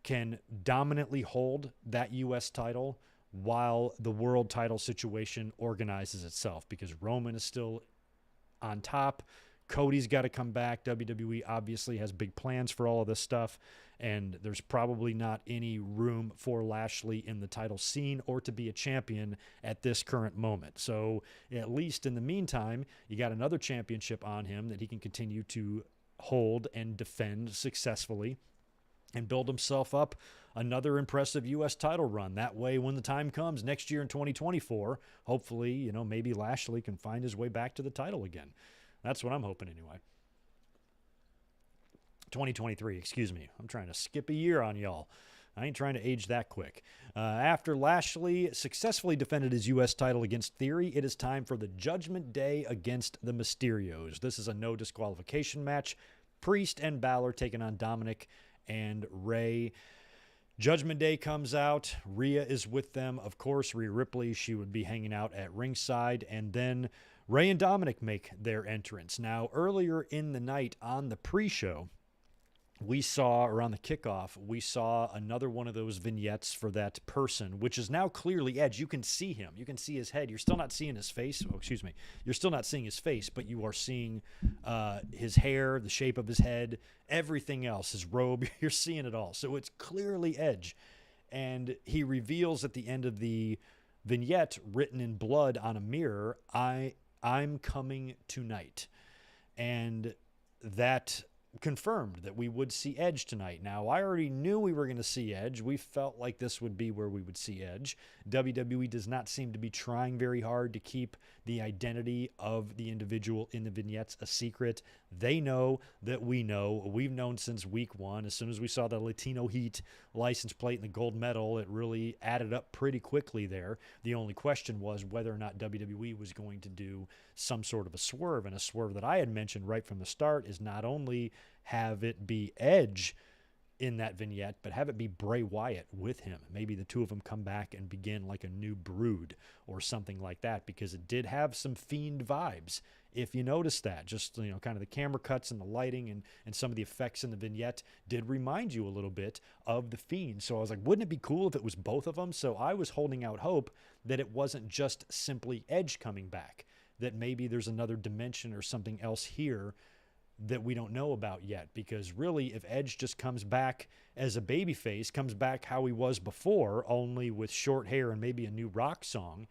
S1: can dominantly hold that U.S. title while the world title situation organizes itself, because Roman is still on top. Cody's got to come back. WWE obviously has big plans for all of this stuff, and there's probably not any room for Lashley in the title scene or to be a champion at this current moment. So at least in the meantime, you got another championship on him that he can continue to hold and defend successfully and build himself up another impressive U.S. title run. That way, when the time comes next year in 2024, hopefully, maybe Lashley can find his way back to the title again. That's what I'm hoping anyway. 2023, excuse me. I'm trying to skip a year on y'all. I ain't trying to age that quick. After Lashley successfully defended his U.S. title against Theory, it is time for the Judgment Day against the Mysterios. This is a no disqualification match. Priest and Balor taking on Dominic and Ray. Judgment Day comes out. Rhea is with them. Of course, Rhea Ripley, she would be hanging out at ringside. And then Ray and Dominic make their entrance. Now, earlier in the night on the pre-show, we saw, or on the kickoff, we saw another one of those vignettes for that person, which is now clearly Edge. You can see him. You can see his head. You're still not seeing his face. Oh, excuse me. You're still not seeing his face, but you are seeing his hair, the shape of his head, everything else, his robe. You're seeing it all. So it's clearly Edge. And he reveals at the end of the vignette, written in blood on a mirror, I'm coming tonight. And that confirmed that we would see Edge tonight. Now, I already knew we were going to see Edge. We felt like this would be where we would see Edge. WWE does not seem to be trying very hard to keep the identity of the individual in the vignettes a secret. They know that we know. We've known since week one. As soon as we saw the Latino Heat license plate and the gold medal, it really added up pretty quickly there. The only question was whether or not WWE was going to do some sort of a swerve. And a swerve that I had mentioned right from the start is not only have it be Edge in that vignette, but have it be Bray Wyatt with him. Maybe the two of them come back and begin like a new brood or something like that, because it did have some Fiend vibes. If you notice that, just, kind of the camera cuts and the lighting and some of the effects in the vignette did remind you a little bit of the Fiend. So I was like, wouldn't it be cool if it was both of them? So I was holding out hope that it wasn't just simply Edge coming back, that maybe there's another dimension or something else here that we don't know about yet. Because really, if Edge just comes back as a babyface, comes back how he was before, only with short hair and maybe a new rock song,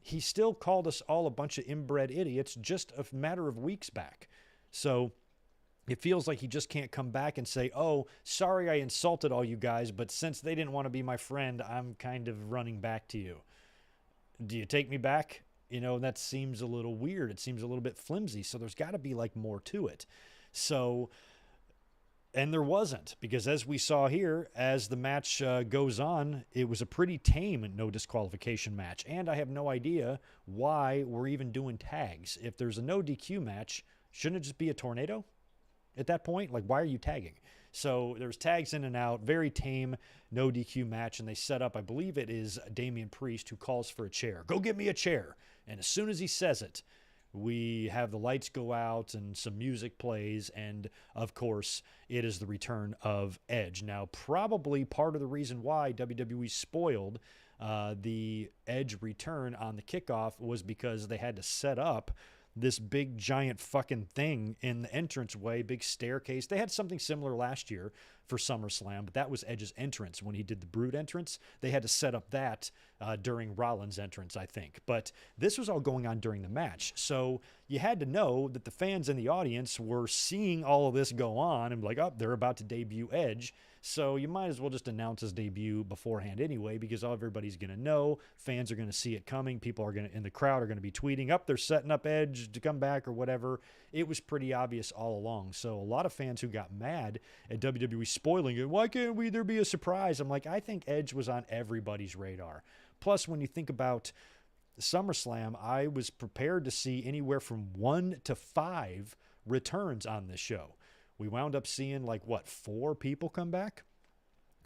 S1: he still called us all a bunch of inbred idiots just a matter of weeks back. So it feels like he just can't come back and say, oh, sorry I insulted all you guys, but since they didn't want to be my friend, I'm kind of running back to you. Do you take me back? That seems a little weird. It seems a little bit flimsy. So there's got to be like more to it. So, and there wasn't, because as we saw here, as the match goes on, it was a pretty tame no disqualification match. And I have no idea why we're even doing tags. If there's a no DQ match, shouldn't it just be a tornado at that point? Like, why are you tagging? So there's tags in and out, very tame, no DQ match. And they set up, I believe it is Damian Priest, who calls for a chair. Go get me a chair. And as soon as he says it, we have the lights go out and some music plays. And of course, it is the return of Edge. Now, probably part of the reason why WWE spoiled the Edge return on the kickoff was because they had to set up this big giant fucking thing in the entranceway, big staircase. They had something similar last year for SummerSlam, but that was Edge's entrance. When he did the Brood entrance, they had to set up that during Rollins' entrance, I think. But this was all going on during the match. So you had to know that the fans in the audience were seeing all of this go on and like, oh, they're about to debut Edge. So you might as well just announce his debut beforehand anyway, because everybody's going to know. Fans are going to see it coming. People are going to, in the crowd, are going to be tweeting, up, they're setting up Edge to come back or whatever. It was pretty obvious all along. So a lot of fans who got mad at WWE spoiling it, why can't there be a surprise? I'm like, I think Edge was on everybody's radar. Plus, when you think about SummerSlam, I was prepared to see anywhere from 1 to 5 returns on this show. We wound up seeing 4 people come back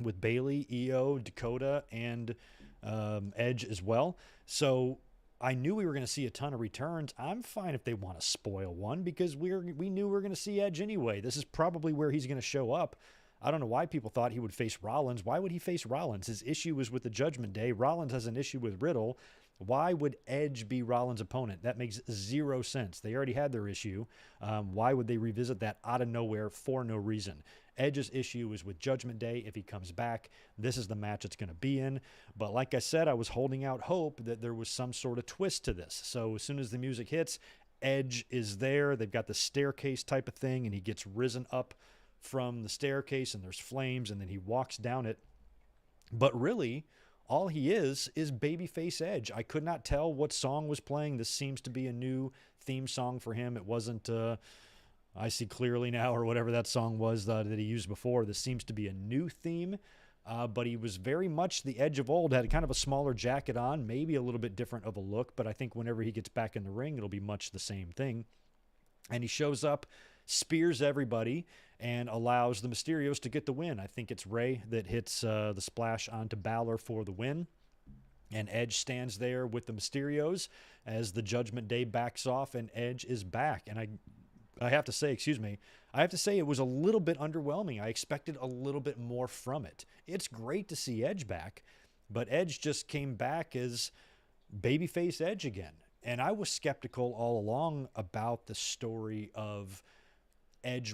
S1: with Bayley, EO, Dakota, and Edge as well. So I knew we were going to see a ton of returns. I'm fine if they want to spoil one because we knew we were going to see Edge anyway. This is probably where he's going to show up. I don't know why people thought he would face Rollins. Why would he face Rollins? His issue was with the Judgment Day. Rollins has an issue with Riddle. Why would Edge be Rollins' opponent? That makes zero sense. They already had their issue. Why would they revisit that out of nowhere for no reason? Edge's issue is with Judgment Day. If he comes back, this is the match it's going to be in. But like I said, I was holding out hope that there was some sort of twist to this. So as soon as the music hits, Edge is there. They've got the staircase type of thing, and he gets risen up from the staircase, and there's flames, and then he walks down it. But really, all he is babyface Edge. I could not tell what song was playing. This seems to be a new theme song for him. It wasn't I See Clearly Now or whatever that song was that he used before. This seems to be a new theme, but he was very much the Edge of old, had kind of a smaller jacket on, maybe a little bit different of a look, but I think whenever he gets back in the ring, it'll be much the same thing. And he shows up, spears everybody, and allows the Mysterios to get the win. I think it's Ray that hits the splash onto Balor for the win. And Edge stands there with the Mysterios as the Judgment Day backs off, and Edge is back. And I have to say, I have to say it was a little bit underwhelming. I expected a little bit more from it. It's great to see Edge back, but Edge just came back as babyface Edge again. And I was skeptical all along about the story of Edge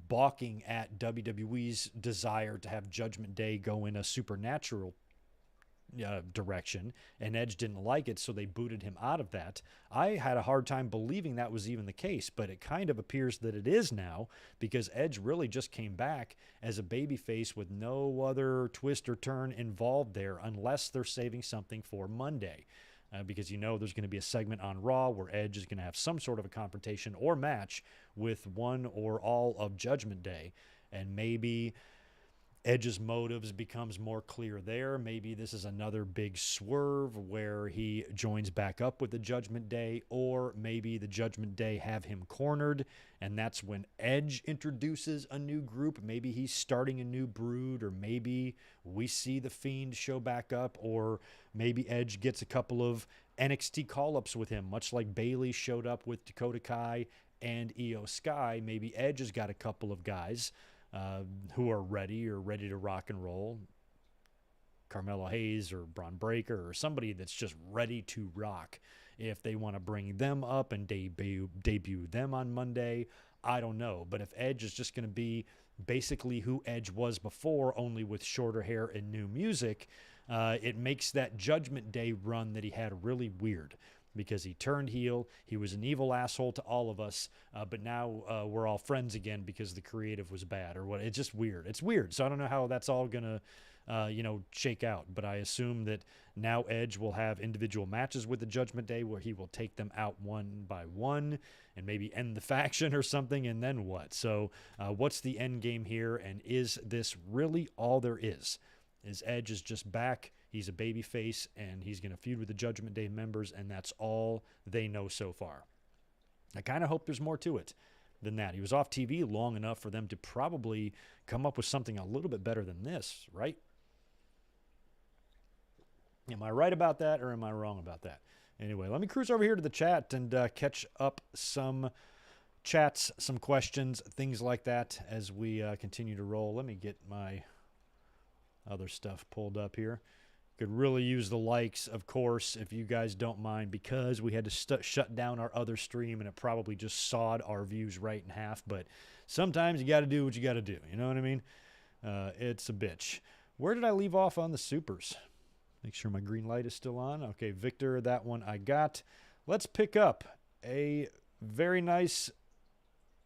S1: balking at WWE's desire to have Judgment Day go in a supernatural direction, and Edge didn't like it, so they booted him out of that. I had a hard time believing that was even the case, but it kind of appears that it is now, because Edge really just came back as a babyface with no other twist or turn involved there, unless they're saving something for Monday. Because there's going to be a segment on Raw where Edge is going to have some sort of a confrontation or match with one or all of Judgment Day. And maybe Edge's motives becomes more clear there. Maybe this is another big swerve where he joins back up with the Judgment Day, or maybe the Judgment Day have him cornered, and that's when Edge introduces a new group. Maybe he's starting a new brood, or maybe we see The Fiend show back up, or maybe Edge gets a couple of NXT call-ups with him, much like Bayley showed up with Dakota Kai and Io Sky. Maybe Edge has got a couple of guys who are ready to rock and roll. Carmelo Hayes or Braun Breaker or somebody that's just ready to rock. If they want to bring them up and debut them on Monday, I don't know. But if Edge is just going to be basically who Edge was before, only with shorter hair and new music, it makes that Judgment Day run that he had really weird. Because he turned heel, he was an evil asshole to all of us, but now we're all friends again because the creative was bad or what. It's just weird. It's weird. So I don't know how that's all gonna, shake out. But I assume that now Edge will have individual matches with the Judgment Day where he will take them out one by one and maybe end the faction or something. And then what? So what's the end game here? And is this really all there is? Is Edge is just back? He's a babyface, and he's going to feud with the Judgment Day members, and that's all they know so far. I kind of hope there's more to it than that. He was off TV long enough for them to probably come up with something a little bit better than this, right? Am I right about that, or am I wrong about that? Anyway, let me cruise over here to the chat and catch up some chats, some questions, things like that as we continue to roll. Let me get my other stuff pulled up here. Could really use the likes, of course, if you guys don't mind, because we had to shut down our other stream and it probably just sawed our views right in half. But sometimes you got to do what you got to do. You know what I mean? It's a bitch. Where did I leave off on the supers? Make sure my green light is still on. Okay, Victor, that one I got. Let's pick up a very nice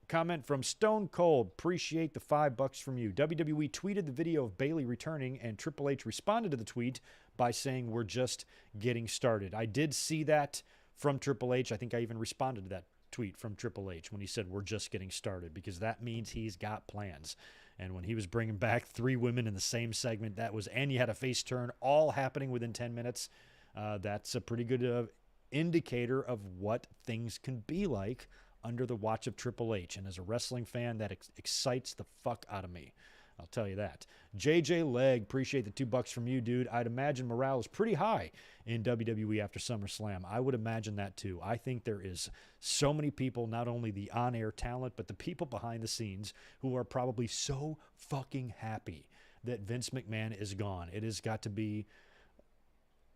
S1: comment from Stone Cold. Appreciate the $5 from you. WWE tweeted the video of Bayley returning, and Triple H responded to the tweet by saying, "We're just getting started." I did see that from Triple H. I think I even responded to that tweet from Triple H when he said, "We're just getting started," because that means he's got plans. And when he was bringing back 3 women in the same segment, and you had a face turn all happening within 10 minutes, that's a pretty good indicator of what things can be like under the watch of Triple H. And as a wrestling fan, that excites the fuck out of me. I'll tell you that. JJ Leg, appreciate the $2 from you, dude. I'd imagine morale is pretty high in WWE after SummerSlam. I would imagine that too. I think there is so many people, not only the on-air talent, but the people behind the scenes who are probably so fucking happy that Vince McMahon is gone. It has got to be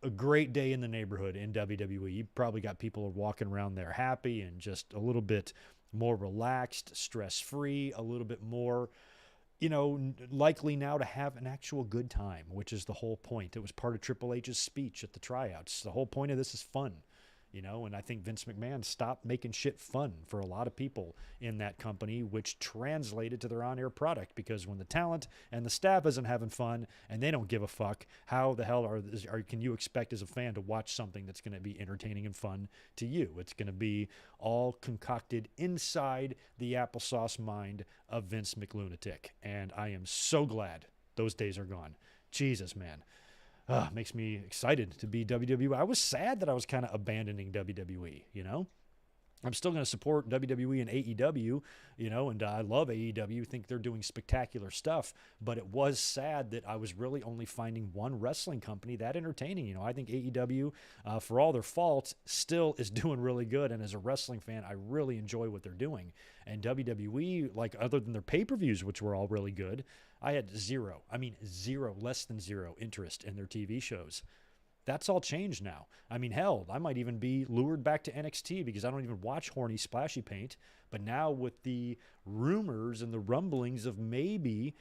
S1: a great day in the neighborhood in WWE. You probably got people walking around there happy and just a little bit more relaxed, stress-free, a little bit more, likely now to have an actual good time, which is the whole point. It was part of Triple H's speech at the tryouts. The whole point of this is fun, and I think Vince McMahon stopped making shit fun for a lot of people in that company, which translated to their on-air product, because when the talent and the staff isn't having fun and they don't give a fuck, how the hell can you expect as a fan to watch something that's going to be entertaining and fun to you? It's going to be all concocted inside the applesauce mind of Vince McLunatic. And I am so glad those days are gone. Jesus, man. Makes me excited to be WWE. I was sad that I was kind of abandoning WWE, I'm still going to support WWE and AEW, and I love AEW, think they're doing spectacular stuff, but it was sad that I was really only finding one wrestling company that entertaining. I think AEW, for all their faults, still is doing really good, and as a wrestling fan, I really enjoy what they're doing. And WWE, other than their pay-per-views, which were all really good, I had less than zero interest in their TV shows. That's all changed now. Hell, I might even be lured back to NXT because I don't even watch horny splashy paint. But now with the rumors and the rumblings of maybe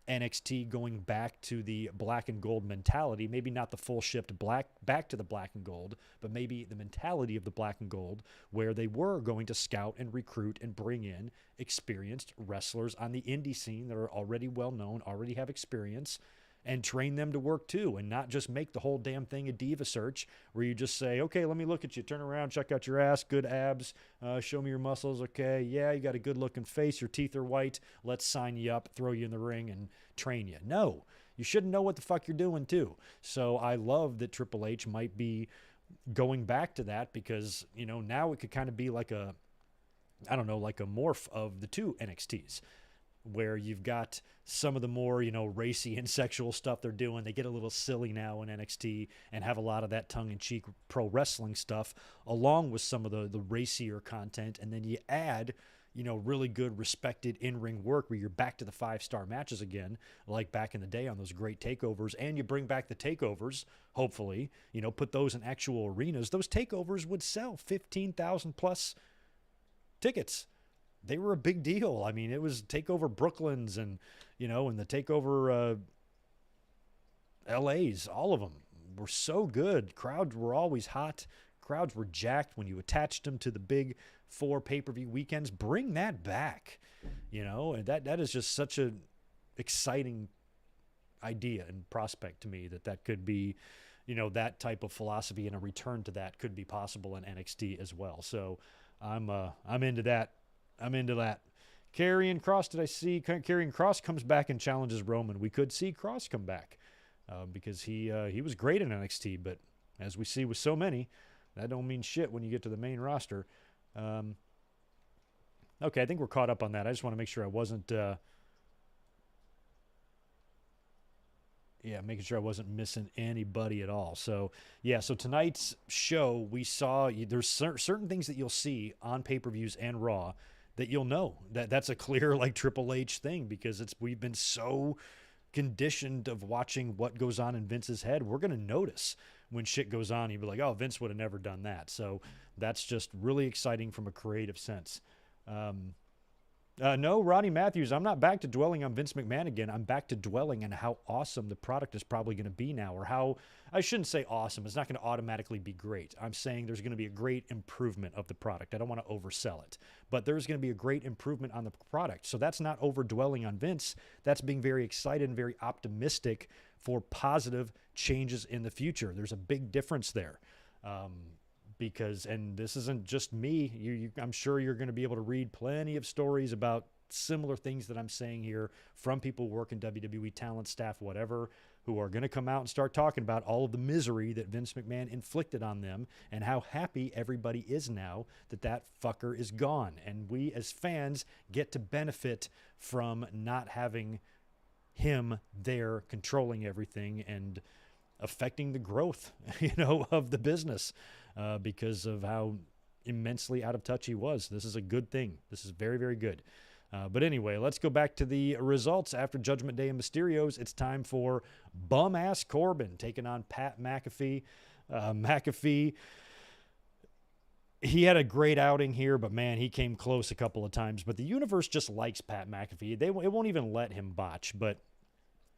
S1: NXT going back to the black and gold mentality, maybe not the full shift back to the black and gold, but maybe the mentality of the black and gold, where they were going to scout and recruit and bring in experienced wrestlers on the indie scene that are already well known, already have experience, and train them to work too, and not just make the whole damn thing a diva search where you just say, okay, let me look at you, turn around, check out your ass, good abs, show me your muscles, okay, yeah, you got a good looking face, your teeth are white, let's sign you up, throw you in the ring, and train you. No, you shouldn't know what the fuck you're doing too. So I love that Triple H might be going back to that, because, now it could kind of be like a morph of the two NXTs, where you've got some of the more, racy and sexual stuff they're doing. They get a little silly now in NXT and have a lot of that tongue-in-cheek pro wrestling stuff, along with some of the racier content. And then you add, really good, respected in-ring work where you're back to the 5-star matches again, like back in the day on those great takeovers. And you bring back the takeovers, hopefully, put those in actual arenas. Those takeovers would sell 15,000 plus tickets. They were a big deal. It was TakeOver Brooklyn's and the TakeOver LA's. All of them were so good. Crowds were always hot. Crowds were jacked when you attached them to the big 4 pay-per-view weekends. Bring that back, and that is just such an exciting idea and prospect to me that could be, that type of philosophy and a return to that could be possible in NXT as well. So I'm into that. I'm into that. Karrion Kross, did I see? Karrion Kross comes back and challenges Roman. We could see Kross come back because he was great in NXT, but as we see with so many, that don't mean shit when you get to the main roster. Okay, I think we're caught up on that. I just want to make sure I wasn't making sure I wasn't missing anybody at all. So, so tonight's show, we saw there's certain things that you'll see on pay-per-views and Raw that you'll know that's a clear Triple H thing, because we've been so conditioned of watching what goes on in Vince's head. We're going to notice when shit goes on. You'd be like, oh, Vince would have never done that. So that's just really exciting from a creative sense. No, Ronnie Matthews, I'm not back to dwelling on Vince McMahon again. I'm back to dwelling on how awesome the product is probably going to be now, or how, I shouldn't say awesome. It's not going to automatically be great. I'm saying there's going to be a great improvement of the product. I don't want to oversell it, but there's going to be a great improvement on the product. So that's not over dwelling on Vince. That's being very excited and very optimistic for positive changes in the future. There's a big difference there. Because, and this isn't just me, I'm sure you're going to be able to read plenty of stories about similar things that I'm saying here from people who work in WWE, talent, staff, whatever, who are going to come out and start talking about all of the misery that Vince McMahon inflicted on them and how happy everybody is now that that fucker is gone. And we as fans get to benefit from not having him there controlling everything and affecting the growth, of the business. Because of how immensely out of touch he was. This is a good thing. This is very, very good. But anyway, let's go back to the results. After Judgment Day and Mysterios, it's time for bum-ass Corbin taking on Pat McAfee. McAfee, he had a great outing here, but man, he came close a couple of times. But the universe just likes Pat McAfee. It won't even let him botch. But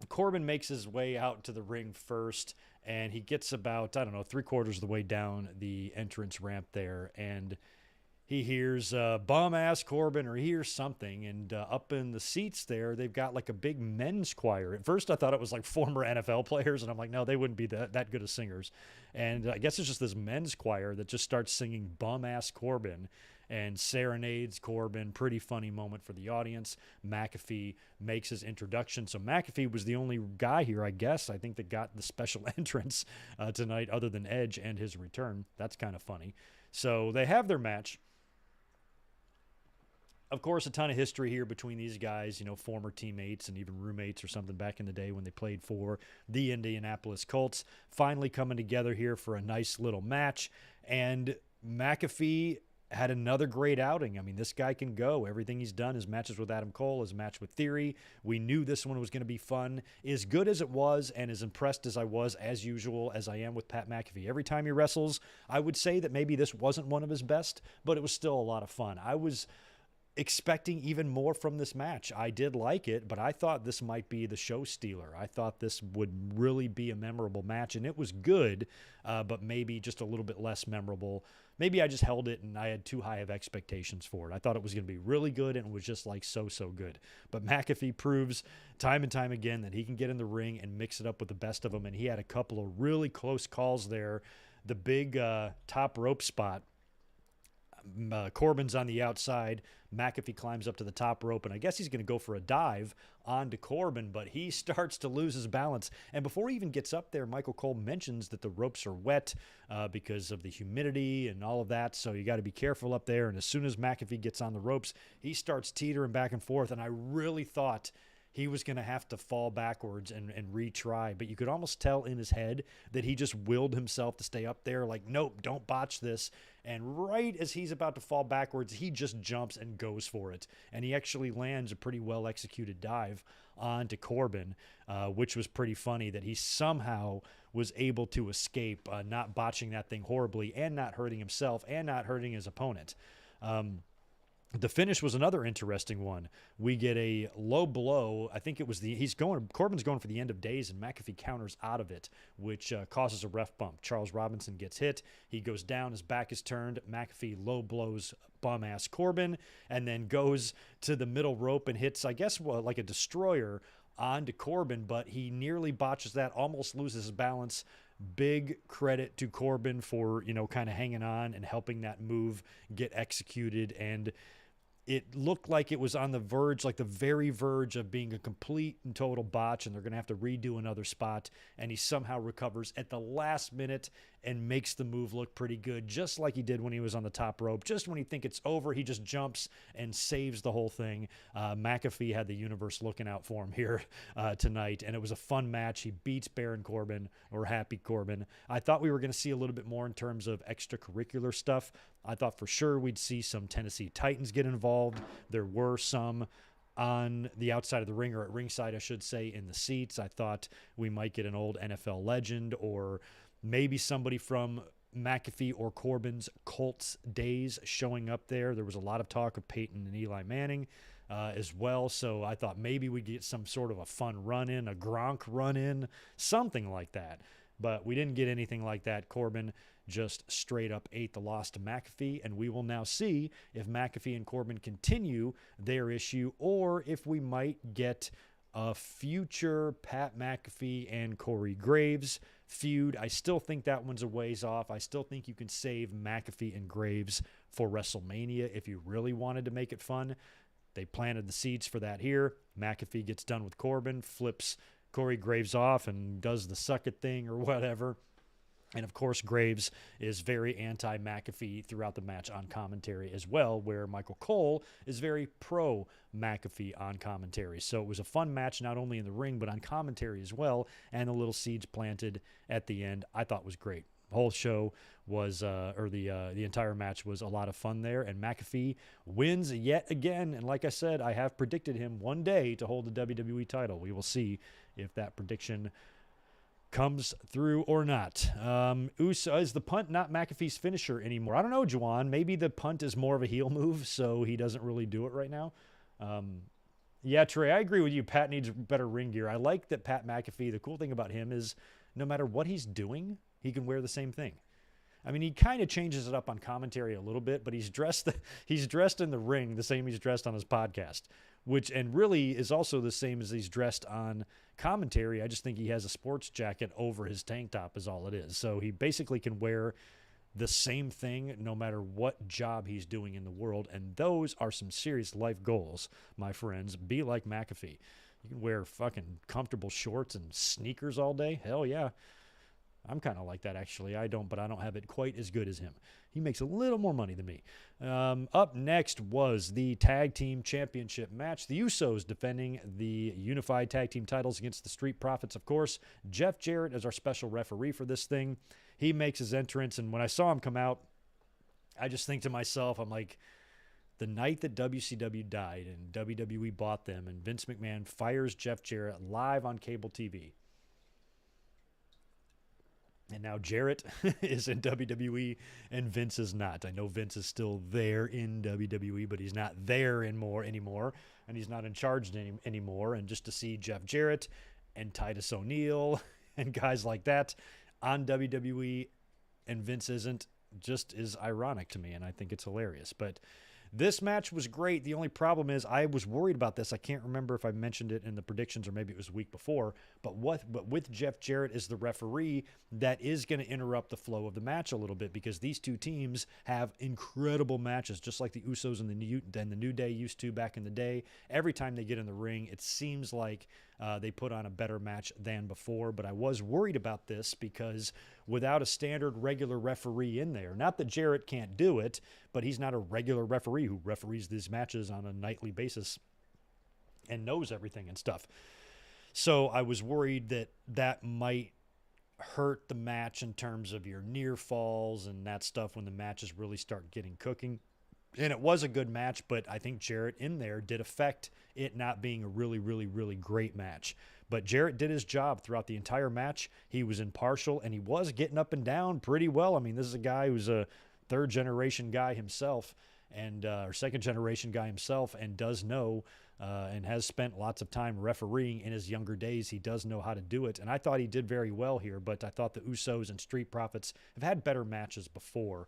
S1: Corbin makes his way out to the ring first, and he gets about, 3/4 of the way down the entrance ramp there, and he hears bum-ass Corbin, or he hears something, and up in the seats there, they've got like a big men's choir. At first, I thought it was like former NFL players, and I'm like, no, they wouldn't be that good of singers. And I guess it's just this men's choir that just starts singing bum-ass Corbin and serenades Corbin. Pretty funny moment for the audience. McAfee makes his introduction. So McAfee was the only guy here, I guess, I think, that got the special entrance tonight other than Edge and his return. That's kind of funny. So they have their match. Of course, a ton of history here between these guys, former teammates and even roommates or something back in the day when they played for the Indianapolis Colts. Finally coming together here for a nice little match. And McAfee had another great outing. I mean, this guy can go. Everything he's done, his matches with Adam Cole, his match with Theory. We knew this one was going to be fun. As good as it was and as impressed as I was, as usual, as I am with Pat McAfee. Every time he wrestles, I would say that maybe this wasn't one of his best, but it was still a lot of fun. I was expecting even more from this match. I did like it, but I thought this might be the show stealer. I thought this would really be a memorable match, and it was good, but maybe just a little bit less memorable. Maybe I just held it and I had too high of expectations for it. I thought it was going to be really good, and it was just like so good. But McAfee proves time and time again that he can get in the ring and mix it up with the best of them, and he had a couple of really close calls there. The big top rope spot, Corbin's on the outside. McAfee climbs up to the top rope, and I guess he's going to go for a dive onto Corbin, but he starts to lose his balance. And before he even gets up there, Michael Cole mentions that the ropes are wet because of the humidity and all of that, so you got to be careful up there. And as soon as McAfee gets on the ropes, he starts teetering back and forth, and I really thought he was going to have to fall backwards and retry, but you could almost tell in his head that he just willed himself to stay up there like, nope, don't botch this. And right as he's about to fall backwards, he just jumps and goes for it. And he actually lands a pretty well-executed dive onto Corbin, which was pretty funny that he somehow was able to escape, not botching that thing horribly and not hurting himself and not hurting his opponent. The finish was another interesting one. We get a low blow. I think it was Corbin's going for the end of days, and McAfee counters out of it, which causes a ref bump. Charles Robinson gets hit. He goes down. His back is turned. McAfee low blows bum-ass Corbin and then goes to the middle rope and hits, I guess, like a destroyer onto Corbin, but he nearly botches that, almost loses his balance. Big credit to Corbin for, kind of hanging on and helping that move get executed. And it looked like it was on the verge, like the very verge of being a complete and total botch, and they're going to have to redo another spot. And he somehow recovers at the last minute and makes the move look pretty good, just like he did when he was on the top rope. Just when you think it's over, he just jumps and saves the whole thing. McAfee had the universe looking out for him here tonight, and it was a fun match. He beats Baron Corbin, or Happy Corbin. I thought we were going to see a little bit more in terms of extracurricular stuff. I thought for sure we'd see some Tennessee Titans get involved. There were some. on the outside of the ring, or at ringside, I should say, in the seats. I thought we might get an old NFL legend, or maybe somebody from McAfee or Corbin's Colts days showing up there. There was a lot of talk of Peyton and Eli Manning as well, so I thought maybe we'd get some sort of a fun run-in, a Gronk run-in, something like that. But we didn't get anything like that. Corbin just straight up ate the loss to McAfee, and we will now see if McAfee and Corbin continue their issue, or if we might get a future Pat McAfee and Corey Graves feud. I still think that one's a ways off. I still think you can save McAfee and Graves for WrestleMania if you really wanted to make it fun. They planted the seeds for that here. McAfee gets done with Corbin, flips Corey Graves off and does the suck it thing or whatever. And, of course, Graves is very anti-McAfee throughout the match on commentary as well, where Michael Cole is very pro-McAfee on commentary. So it was a fun match, not only in the ring, but on commentary as well. And the little seeds planted at the end, I thought was great. The whole show was, the entire match was a lot of fun there. And McAfee wins yet again. And like I said, I have predicted him one day to hold the WWE title. We will see if that prediction comes through or not. Is the punt not McAfee's finisher anymore? I don't know, Juwan. Maybe the punt is more of a heel move, so he doesn't really do it right now. Yeah, Trey, I agree with you. Pat needs better ring gear. I like that Pat McAfee, the cool thing about him is no matter what he's doing, he can wear the same thing. I mean, he kind of changes it up on commentary a little bit, but he's dressed in the ring the same he's dressed on his podcast, and really is also the same as he's dressed on commentary. I just think he has a sports jacket over his tank top is all it is. So he basically can wear the same thing no matter what job he's doing in the world, and those are some serious life goals, my friends. Be like McAfee. You can wear fucking comfortable shorts and sneakers all day. Hell yeah. I'm kind of like that, actually. But I don't have it quite as good as him. He makes a little more money than me. Up next was the Tag Team Championship match. The Usos defending the Unified Tag Team titles against the Street Profits, of course. Jeff Jarrett is our special referee for this thing. He makes his entrance, and when I saw him come out, I just think to myself, I'm like, the night that WCW died and WWE bought them and Vince McMahon fires Jeff Jarrett live on cable TV. And now Jarrett is in WWE and Vince is not. I know Vince is still there in WWE, but he's not there anymore, and he's not in charge anymore. And just to see Jeff Jarrett and Titus O'Neil and guys like that on WWE and Vince isn't, just is ironic to me, and I think it's hilarious. But this match was great. The only problem is I was worried about this. I can't remember if I mentioned it in the predictions or maybe it was a week before. But with Jeff Jarrett as the referee, that is going to interrupt the flow of the match a little bit, because these two teams have incredible matches, just like the Usos and the New Day used to back in the day. Every time they get in the ring, it seems like they put on a better match than before. But I was worried about this because without a standard regular referee in there, not that Jarrett can't do it, but he's not a regular referee who referees these matches on a nightly basis and knows everything and stuff. So I was worried that might hurt the match in terms of your near falls and that stuff when the matches really start getting cooking. And it was a good match, but I think Jarrett in there did affect it not being a really, really, really great match. But Jarrett did his job throughout the entire match. He was impartial, and he was getting up and down pretty well. I mean, this is a guy who's a third-generation guy himself, and or second-generation guy himself, and does know and has spent lots of time refereeing in his younger days. He does know how to do it, and I thought he did very well here, but I thought the Usos and Street Profits have had better matches before.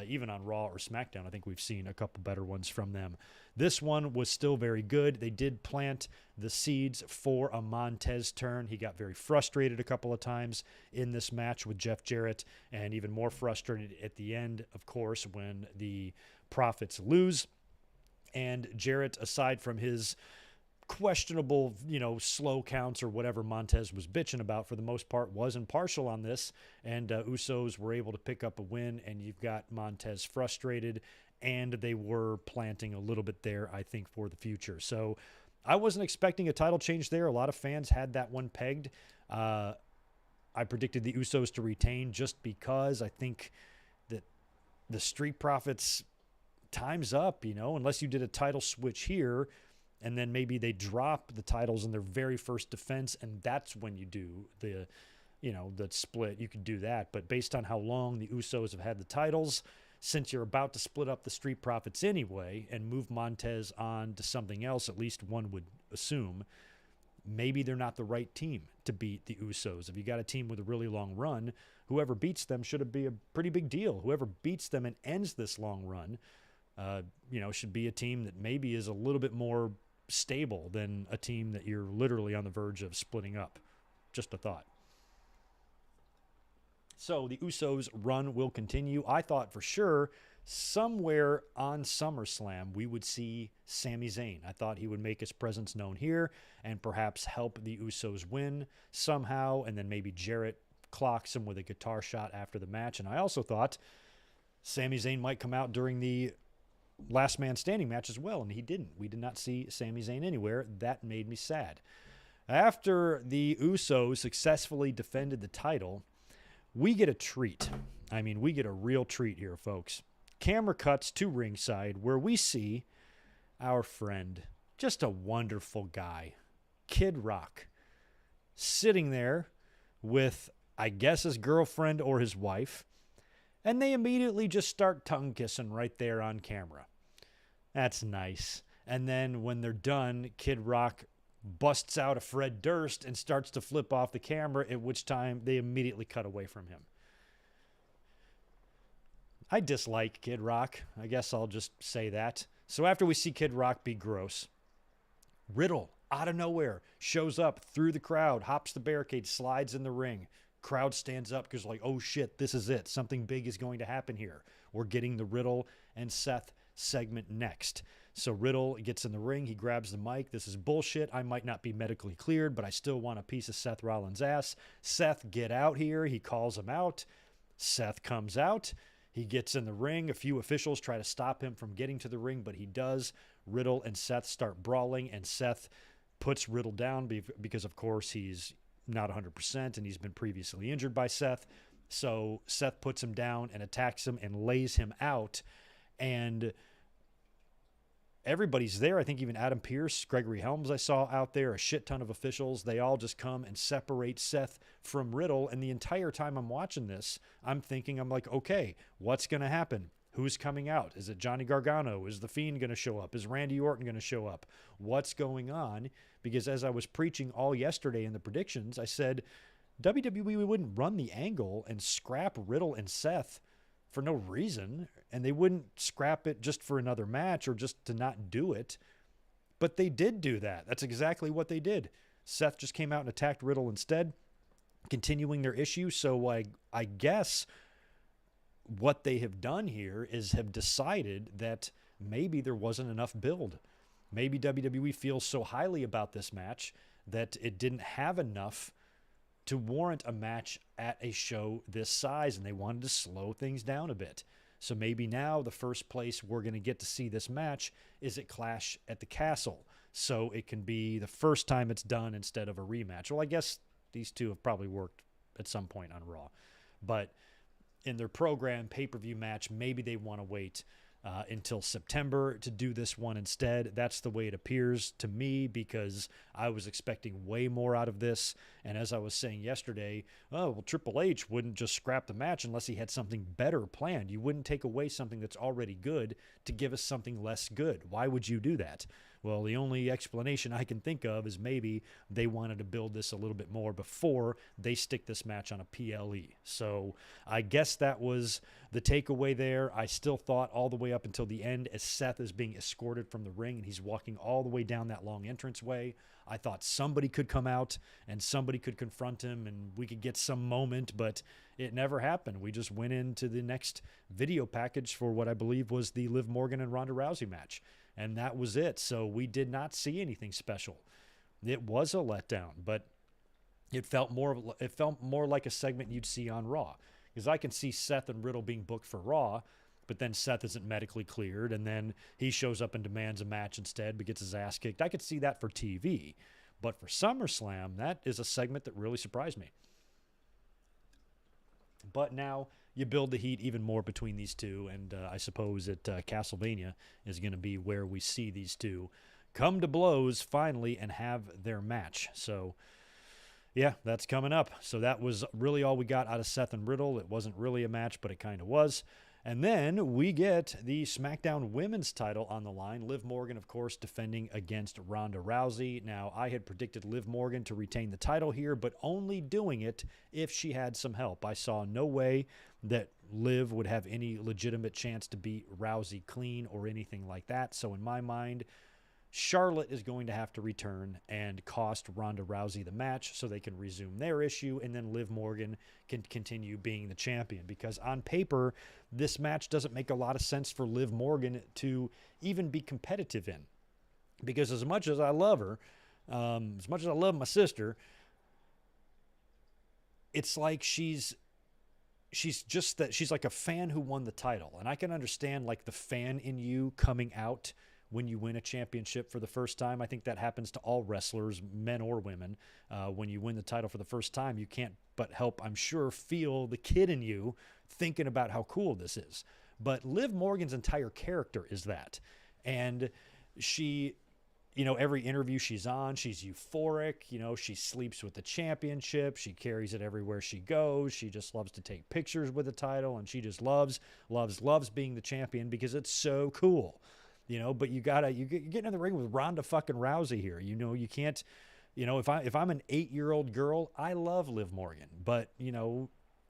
S1: Even on Raw or SmackDown, I think we've seen a couple better ones from them. This one was still very good. They did plant the seeds for a Montez turn. He got very frustrated a couple of times in this match with Jeff Jarrett, and even more frustrated at the end, of course, when the Profits lose. And Jarrett, aside from his questionable, slow counts or whatever Montez was bitching about, for the most part was impartial on this, and Usos were able to pick up a win, and you've got Montez frustrated, and they were planting a little bit there, I think, for the future. So I wasn't expecting a title change there. A lot of fans had that one pegged. I predicted the Usos to retain just because I think that the Street Profits, time's up, unless you did a title switch here. and then maybe they drop the titles in their very first defense, and that's when you do the split. You could do that, but based on how long the Usos have had the titles, since you're about to split up the Street Profits anyway and move Montez on to something else, at least one would assume, maybe they're not the right team to beat the Usos. If you got a team with a really long run, whoever beats them should be a pretty big deal. Whoever beats them and ends this long run, should be a team that maybe is a little bit more stable than a team that you're literally on the verge of splitting up. Just a thought. So the Usos' run will continue. I thought for sure somewhere on SummerSlam we would see Sami Zayn. I thought he would make his presence known here and perhaps help the Usos win somehow, and then maybe Jarrett clocks him with a guitar shot after the match. And I also thought Sami Zayn might come out during the last man standing match as well, and he didn't. We did not see Sami Zayn anywhere. That made me sad. After the Usos successfully defended the title, we get a treat. I mean, we get a real treat here, folks. Camera cuts to ringside where we see our friend, just a wonderful guy, Kid Rock, sitting there with, I guess, his girlfriend or his wife, and they immediately just start tongue kissing right there on camera. That's nice. And then when they're done, Kid Rock busts out a Fred Durst and starts to flip off the camera, at which time they immediately cut away from him. I dislike Kid Rock. I guess I'll just say that. So after we see Kid Rock be gross, Riddle, out of nowhere, shows up through the crowd, hops the barricade, slides in the ring. Crowd stands up because like, oh shit, this is it. Something big is going to happen here. We're getting the Riddle and Seth segment next. So Riddle gets in the ring. He grabs the mic. This is bullshit. I might not be medically cleared, but I still want a piece of Seth Rollins' ass. Seth, get out here. He calls him out. Seth comes out. He gets in the ring. A few officials try to stop him from getting to the ring, but he does. Riddle and Seth start brawling, and Seth puts Riddle down because, of course, he's not 100% and he's been previously injured by Seth. So Seth puts him down and attacks him and lays him out. And everybody's there. I think even Adam Pearce, Gregory Helms I saw out there, a shit ton of officials. They all just come and separate Seth from Riddle. And the entire time I'm watching this, I'm like, okay, what's going to happen? Who's coming out? Is it Johnny Gargano? Is The Fiend going to show up? Is Randy Orton going to show up? What's going on? Because as I was preaching all yesterday in the predictions, I said WWE wouldn't run the angle and scrap Riddle and Seth for no reason, and they wouldn't scrap it just for another match or just to not do it. But they did do that. That's exactly what they did. Seth just came out and attacked Riddle instead, continuing their issue. So I guess what they have done here is have decided that maybe there wasn't enough build. Maybe WWE feels so highly about this match that it didn't have enough to warrant a match at a show this size, and they wanted to slow things down a bit. So maybe now the first place we're going to get to see this match is at Clash at the Castle. So it can be the first time it's done instead of a rematch. Well, I guess these two have probably worked at some point on Raw. But in their program pay-per-view match, maybe they want to wait until September to do this one instead. That's the way it appears to me, because I was expecting way more out of this. And as I was saying yesterday, Triple H wouldn't just scrap the match unless he had something better planned. You wouldn't take away something that's already good to give us something less good. Why would you do that? Well, the only explanation I can think of is maybe they wanted to build this a little bit more before they stick this match on a PLE. So I guess that was the takeaway there. I still thought all the way up until the end, as Seth is being escorted from the ring and he's walking all the way down that long entranceway, I thought somebody could come out and somebody could confront him and we could get some moment, but it never happened. We just went into the next video package for what I believe was the Liv Morgan and Ronda Rousey match. And that was it. So we did not see anything special. It was a letdown, but it felt more like a segment you'd see on Raw. Because I can see Seth and Riddle being booked for Raw, but then Seth isn't medically cleared, and then he shows up and demands a match instead, but gets his ass kicked. I could see that for TV. But for SummerSlam, that is a segment that really surprised me. But now you build the heat even more between these two, and I suppose that Castlevania is going to be where we see these two come to blows finally and have their match. So, yeah, that's coming up. So that was really all we got out of Seth and Riddle. It wasn't really a match, but it kind of was. And then we get the SmackDown Women's title on the line. Liv Morgan, of course, defending against Ronda Rousey. Now, I had predicted Liv Morgan to retain the title here, but only doing it if she had some help. I saw no way that Liv would have any legitimate chance to beat Rousey clean or anything like that. So in my mind, Charlotte is going to have to return and cost Ronda Rousey the match so they can resume their issue, and then Liv Morgan can continue being the champion. Because on paper, this match doesn't make a lot of sense for Liv Morgan to even be competitive in. Because as much as I love her, as much as I love my sister, it's like she's just that she's like a fan who won the title. And I can understand like the fan in you coming out when you win a championship for the first time. I think that happens to all wrestlers, men or women. When you win the title for the first time, you can't but help, I'm sure, feel the kid in you thinking about how cool this is. But Liv Morgan's entire character is that. And she, every interview she's on, she's euphoric. She sleeps with the championship. She carries it everywhere she goes. She just loves to take pictures with the title, and she just loves being the champion because it's so cool. But you get in the ring with Ronda fucking Rousey here. You can't, if I'm an 8-year-old girl, I love Liv Morgan. But,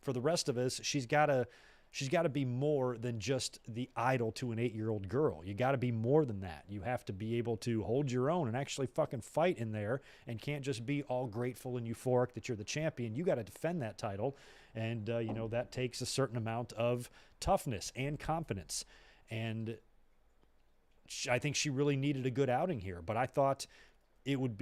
S1: for the rest of us, she's got to be more than just the idol to an 8-year-old girl. You got to be more than that. You have to be able to hold your own and actually fucking fight in there, and can't just be all grateful and euphoric that you're the champion. You got to defend that title. And, that takes a certain amount of toughness and confidence. And I think she really needed a good outing here, but I thought it wouldn't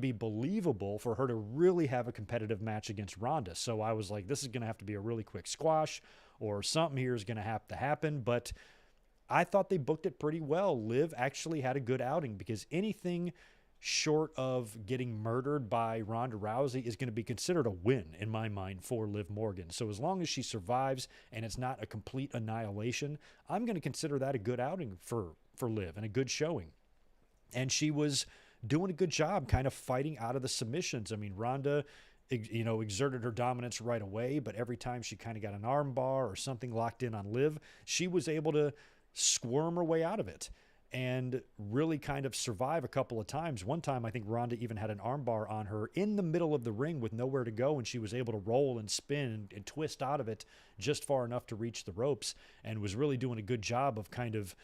S1: be believable for her to really have a competitive match against Ronda. So I was like, this is going to have to be a really quick squash, or something here is going to have to happen. But I thought they booked it pretty well. Liv actually had a good outing, because anything short of getting murdered by Ronda Rousey is going to be considered a win in my mind for Liv Morgan. So as long as she survives and it's not a complete annihilation, I'm going to consider that a good outing for Liv and a good showing. And she was doing a good job kind of fighting out of the submissions. I mean, Ronda, exerted her dominance right away, but every time she kind of got an arm bar or something locked in on Liv, she was able to squirm her way out of it and really kind of survive a couple of times. One time, I think Ronda even had an armbar on her in the middle of the ring with nowhere to go, and she was able to roll and spin and twist out of it just far enough to reach the ropes, and was really doing a good job of kind of,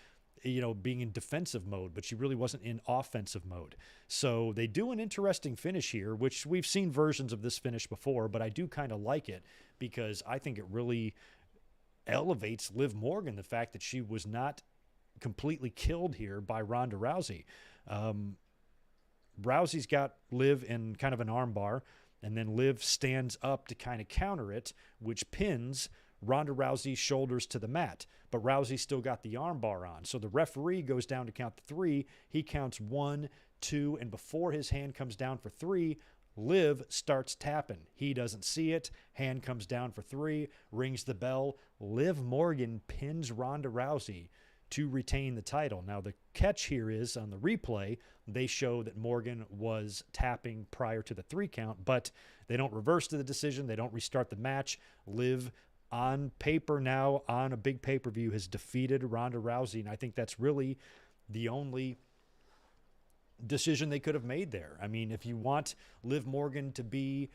S1: being in defensive mode, but she really wasn't in offensive mode. So they do an interesting finish here, which we've seen versions of this finish before, but I do kind of like it because I think it really elevates Liv Morgan, the fact that she was not completely killed here by Ronda Rousey. Rousey's got Liv in kind of an armbar, and then Liv stands up to kind of counter it, which pins Ronda Rousey's shoulders to the mat. But Rousey still got the armbar on. So the referee goes down to count to 3. He counts 1, 2, and before his hand comes down for 3, Liv starts tapping. He doesn't see it. Hand comes down for 3, rings the bell. Liv Morgan pins Ronda Rousey to retain the title. Now, the catch here is on the replay, they show that Morgan was tapping prior to the 3 count, but they don't reverse the decision. They don't restart the match. Liv, on paper now, on a big pay-per-view, has defeated Ronda Rousey, and I think that's really the only decision they could have made there. I mean, if you want Liv Morgan to be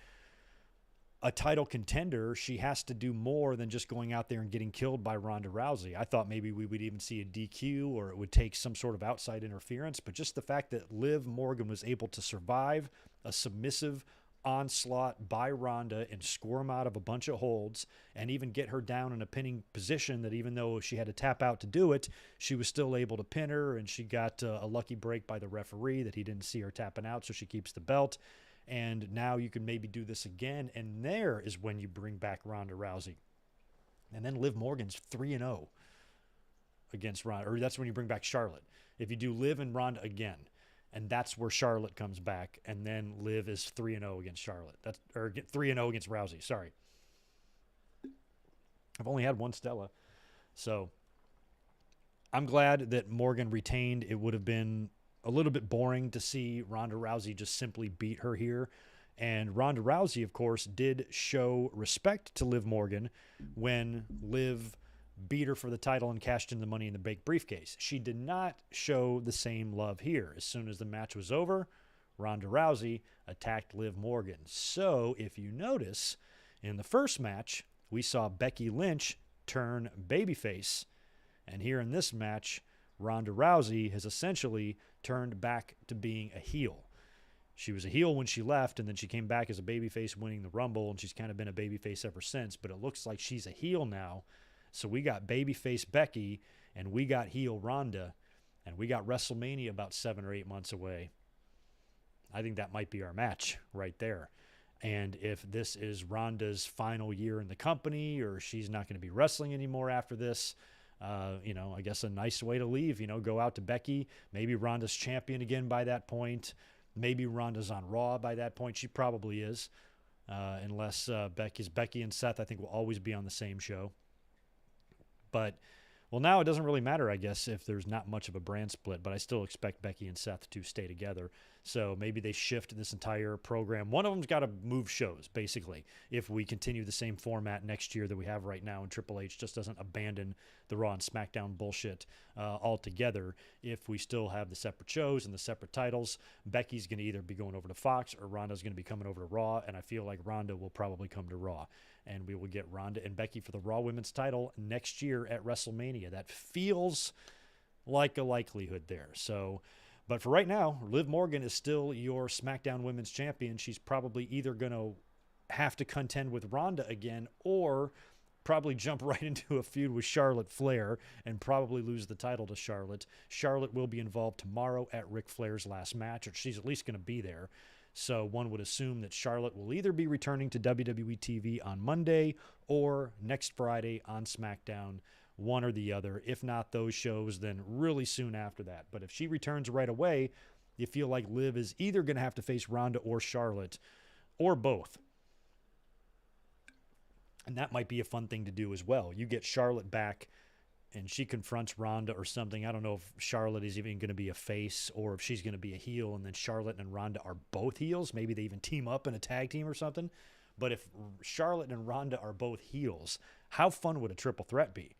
S1: a title contender, she has to do more than just going out there and getting killed by Ronda Rousey. I thought maybe we would even see a DQ, or it would take some sort of outside interference, but just the fact that Liv Morgan was able to survive a submissive onslaught by Ronda and squirm out of a bunch of holds, and even get her down in a pinning position that even though she had to tap out to do it, she was still able to pin her, and she got a lucky break by the referee that he didn't see her tapping out, so she keeps the belt. And now you can maybe do this again, and there is when you bring back Ronda Rousey. And then Liv Morgan's 3-0 against Ronda, or that's when you bring back Charlotte. If you do Liv and Ronda again, and that's where Charlotte comes back, and then Liv is 3-0 against Charlotte. That's, or 3-0 against Rousey, sorry. I've only had one Stella. So I'm glad that Morgan retained. It would have been a little bit boring to see Ronda Rousey just simply beat her here. And Ronda Rousey, of course, did show respect to Liv Morgan when Liv beat her for the title and cashed in the Money in the Bank briefcase. She did not show the same love here. As soon as the match was over, Ronda Rousey attacked Liv Morgan. So if you notice, in the first match, we saw Becky Lynch turn babyface. And here in this match, Ronda Rousey has essentially turned back to being a heel. She was a heel when she left, and then she came back as a babyface winning the Rumble, and she's kind of been a babyface ever since, but it looks like she's a heel now. So we got babyface Becky, and we got heel Ronda, and we got WrestleMania about 7 or 8 months away. I think that might be our match right there. And if this is Ronda's final year in the company, or she's not going to be wrestling anymore after this, I guess a nice way to leave, go out to Becky. Maybe Ronda's champion again by that point. Maybe Ronda's on Raw by that point. She probably is, unless Becky and Seth, I think, will always be on the same show. But, well, now it doesn't really matter, I guess, if there's not much of a brand split, but I still expect Becky and Seth to stay together. So maybe they shift this entire program. One of them's got to move shows, basically, if we continue the same format next year that we have right now, and Triple H just doesn't abandon the Raw and SmackDown bullshit altogether. If we still have the separate shows and the separate titles, Becky's going to either be going over to Fox or Ronda's going to be coming over to Raw, and I feel like Ronda will probably come to Raw. And we will get Ronda and Becky for the Raw Women's title next year at WrestleMania. That feels like a likelihood there. So, but for right now, Liv Morgan is still your SmackDown Women's Champion. She's probably either going to have to contend with Ronda again, or probably jump right into a feud with Charlotte Flair and probably lose the title to Charlotte. Charlotte will be involved tomorrow at Ric Flair's last match, or she's at least going to be there. So one would assume that Charlotte will either be returning to WWE TV on Monday or next Friday on SmackDown, one or the other. If not those shows, then really soon after that. But if she returns right away, you feel like Liv is either going to have to face Ronda or Charlotte, or both. And that might be a fun thing to do as well. You get Charlotte back and she confronts Ronda or something. I don't know if Charlotte is even going to be a face or if she's going to be a heel, and then Charlotte and Ronda are both heels. Maybe they even team up in a tag team or something. But if Charlotte and Ronda are both heels, how fun would a triple threat be?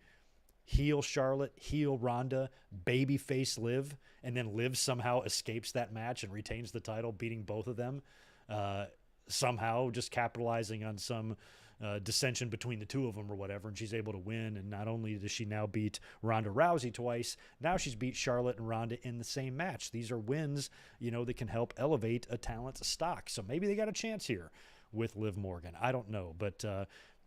S1: Heel Charlotte, heel Ronda, babyface Liv, and then Liv somehow escapes that match and retains the title, beating both of them, somehow just capitalizing on some dissension between the two of them or whatever, and she's able to win. And not only does she now beat Ronda Rousey twice, now she's beat Charlotte and Ronda in the same match. These are wins, that can help elevate a talent's stock. So maybe they got a chance here with Liv Morgan. I don't know, but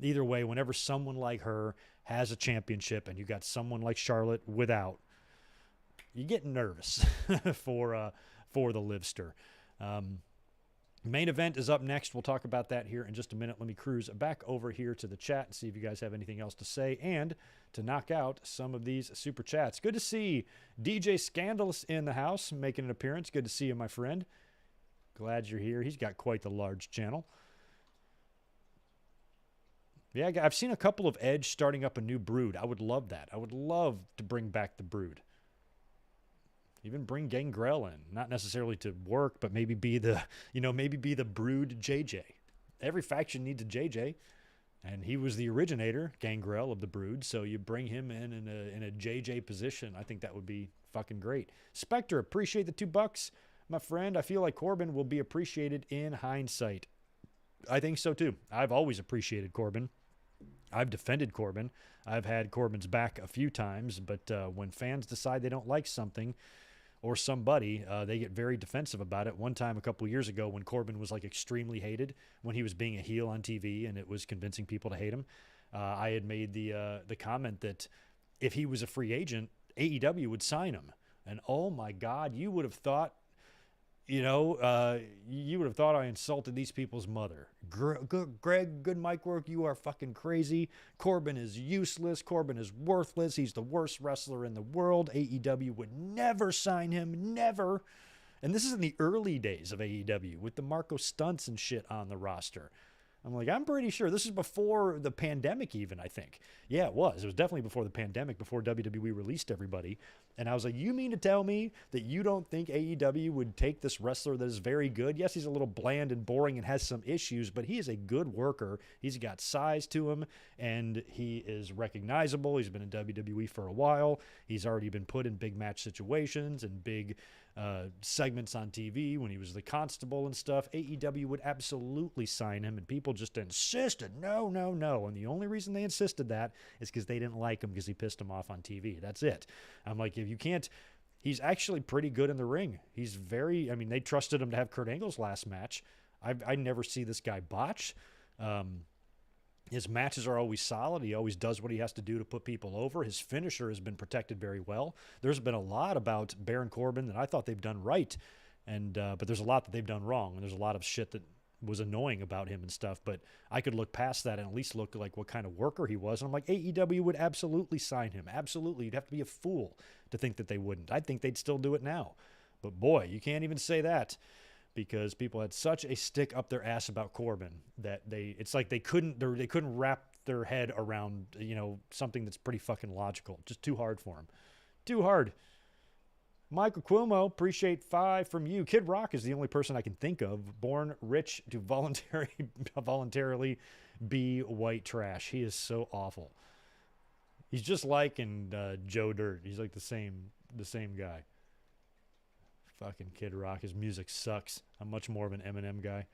S1: either way, whenever someone like her has a championship and you got someone like Charlotte without, you get nervous for the Livster. Main event is up next. We'll talk about that here in just a minute. Let me cruise back over here to the chat and see if you guys have anything else to say and to knock out some of these super chats. Good to see DJ Scandalous in the house making an appearance. Good to see you, my friend. Glad you're here. He's got quite the large channel. Yeah, I've seen a couple of Edge starting up a new brood. I would love that. I would love to bring back the brood. Even bring Gangrel in, not necessarily to work, but maybe be the brood JJ. Every faction needs a JJ, and he was the originator, Gangrel, of the brood. So you bring him in a JJ position. I think that would be fucking great. Spectre, appreciate the $2, my friend. I feel like Corbin will be appreciated in hindsight. I think so too. I've always appreciated Corbin. I've defended Corbin. I've had Corbin's back a few times, but when fans decide they don't like something or somebody, they get very defensive about it. One time a couple years ago when Corbin was like extremely hated, when he was being a heel on TV and it was convincing people to hate him, I had made the comment that if he was a free agent, AEW would sign him. And oh my God, you would have thought, you would have thought I insulted these people's mother. Greg, good mic work. You are fucking crazy. Corbin is useless. Corbin is worthless. He's the worst wrestler in the world. AEW would never sign him. Never. And this is in the early days of AEW with the Marco Stunts and shit on the roster. I'm like, I'm pretty sure this is before the pandemic even, I think. Yeah, it was. It was definitely before the pandemic, before WWE released everybody. And I was like, you mean to tell me that you don't think AEW would take this wrestler that is very good? Yes, he's a little bland and boring and has some issues, but he is a good worker. He's got size to him, and he is recognizable. He's been in WWE for a while. He's already been put in big match situations and big segments on TV when he was the constable and stuff. AEW would absolutely sign him, and people just insisted, no, no, no. And the only reason they insisted that is because they didn't like him because he pissed them off on TV. That's it. I'm like, if you can't, he's actually pretty good in the ring. He's very, I mean, they trusted him to have Kurt Angle's last match. I never see this guy botch. His matches are always solid. He always does what he has to do to put people over. His finisher has been protected very well. There's been a lot about Baron Corbin that I thought they've done right, and but there's a lot that they've done wrong, and there's a lot of shit that was annoying about him and stuff. But I could look past that and at least look like what kind of worker he was. And I'm like, AEW would absolutely sign him. Absolutely. You'd have to be a fool to think that they wouldn't. I think they'd still do it now. But boy, you can't even say that, because people had such a stick up their ass about Corbin that it's like they couldn't wrap their head around, something that's pretty fucking logical. Just too hard for him. Too hard. Michael Cuomo, appreciate 5 from you. Kid Rock is the only person I can think of born rich to voluntarily be white trash. He is so awful. He's just like in Joe Dirt. He's like the same guy. Fucking Kid Rock. His music sucks. I'm much more of an Eminem guy.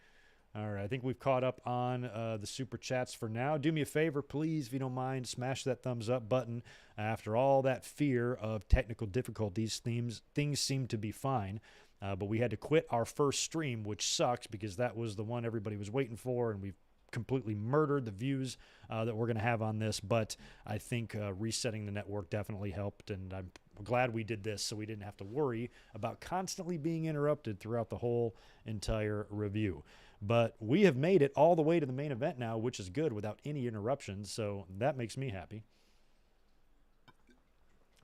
S1: All right, I think we've caught up on the super chats for now. Do me a favor, please, if you don't mind, smash that thumbs up button. After all that fear of technical difficulties, things seem to be fine. But we had to quit our first stream, which sucks because that was the one everybody was waiting for, and we've completely murdered the views that we're going to have on this. But I think resetting the network definitely helped, and I'm glad we did this so we didn't have to worry about constantly being interrupted throughout the whole entire review. But we have made it all the way to the main event now, which is good, without any interruptions, so that makes me happy.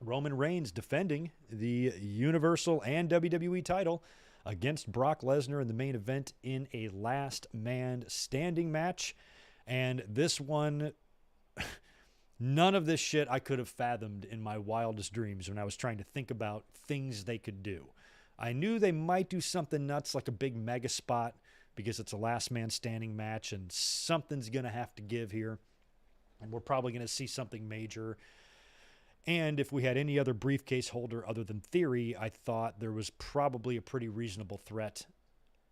S1: Roman Reigns defending the Universal and WWE title against Brock Lesnar in the main event in a last man standing match. And this one, none of this shit I could have fathomed in my wildest dreams when I was trying to think about things they could do. I knew they might do something nuts like a big mega spot because it's a last man standing match and something's going to have to give here. And we're probably going to see something major. And if we had any other briefcase holder other than Theory, I thought there was probably a pretty reasonable threat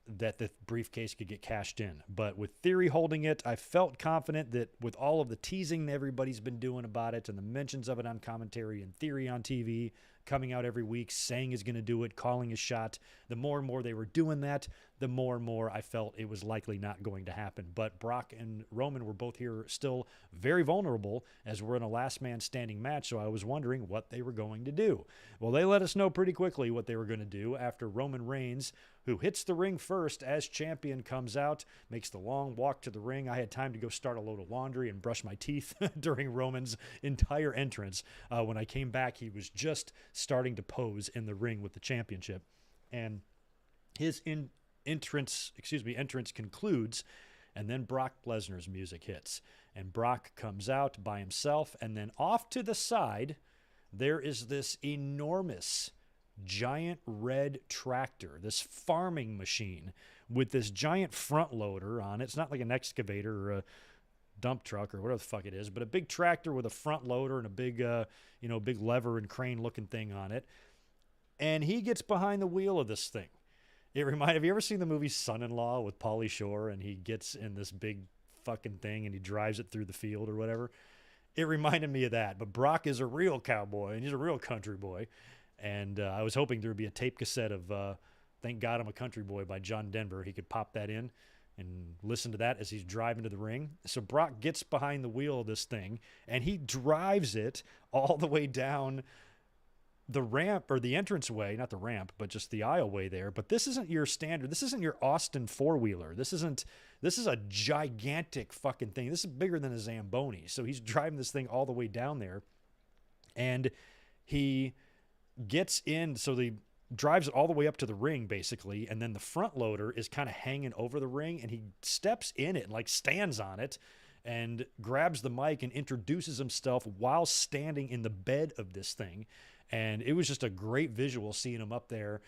S1: that the briefcase could get cashed in. But with Theory holding it, I felt confident that with all of the teasing that everybody's been doing about it and the mentions of it on commentary and Theory on TV, coming out every week, saying he's going to do it, calling his shot, the more and more they were doing that, the more and more I felt it was likely not going to happen. But Brock and Roman were both here still very vulnerable as we're in a last man standing match, so I was wondering what they were going to do. Well, they let us know pretty quickly what they were going to do after Roman Reigns, who hits the ring first as champion, comes out, makes the long walk to the ring. I had time to go start a load of laundry and brush my teeth during Roman's entire entrance. When I came back, he was just starting to pose in the ring with the championship. And his entrance concludes, and then Brock Lesnar's music hits. And Brock comes out by himself, and then off to the side, there is this enormous giant red tractor, this farming machine with this giant front loader on it. It's not like an excavator or a dump truck or whatever the fuck it is, but a big tractor with a front loader and a big, big lever and crane looking thing on it. And he gets behind the wheel of this thing. Have you ever seen the movie Son-in-Law with Pauly Shore, and he gets in this big fucking thing and he drives it through the field or whatever? It reminded me of that. But Brock is a real cowboy and he's a real country boy. And I was hoping there would be a tape cassette of Thank God I'm a Country Boy by John Denver. He could pop that in and listen to that as he's driving to the ring. So Brock gets behind the wheel of this thing, and he drives it all the way down the ramp, or the entranceway, not the ramp, but just the aisleway there. But this isn't your standard. This isn't your Austin four-wheeler. This is a gigantic fucking thing. This is bigger than a Zamboni. So he's driving this thing all the way down there, and he gets in. So drives it all the way up to the ring, basically, and then the front loader is kind of hanging over the ring, and he steps in it and like stands on it and grabs the mic and introduces himself while standing in the bed of this thing. And it was just a great visual seeing him up there,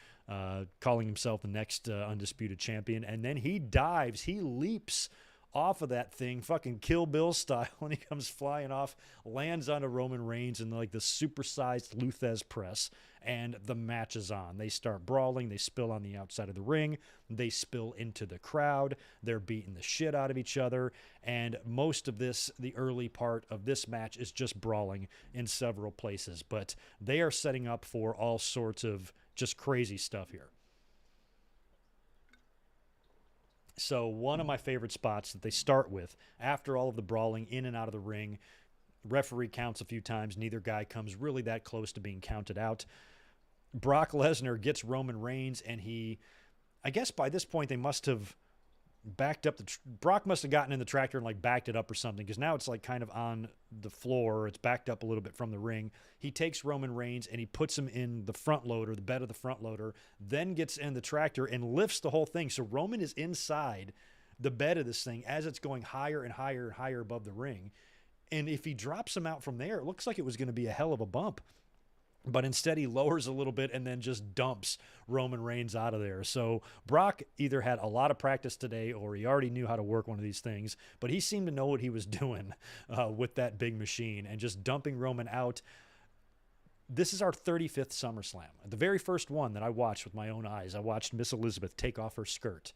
S1: calling himself the next undisputed champion. And then he dives, he leaps off of that thing, fucking Kill Bill style, and he comes flying off, lands onto Roman Reigns in like the supersized Luthez press, and the match is on. They start brawling, they spill on the outside of the ring, they spill into the crowd, they're beating the shit out of each other, and most of this, the early part of this match, is just brawling in several places, but they are setting up for all sorts of just crazy stuff here. So one of my favorite spots that they start with, after all of the brawling in and out of the ring, referee counts a few times. Neither guy comes really that close to being counted out. Brock Lesnar gets Roman Reigns, and I guess by this point they must have backed up Brock must have gotten in the tractor and like backed it up or something, because now it's like kind of on the floor, or it's backed up a little bit from the ring. He takes Roman Reigns and he puts him in the front loader, the bed of the front loader, then gets in the tractor and lifts the whole thing. So Roman is inside the bed of this thing as it's going higher and higher and higher above the ring. And if he drops him out from there, it looks like it was going to be a hell of a bump. But instead he lowers a little bit and then just dumps Roman Reigns out of there. So Brock either had a lot of practice today or he already knew how to work one of these things, but he seemed to know what he was doing with that big machine and just dumping Roman out. This is our 35th SummerSlam. The very first one that I watched with my own eyes. I watched Miss Elizabeth take off her skirt.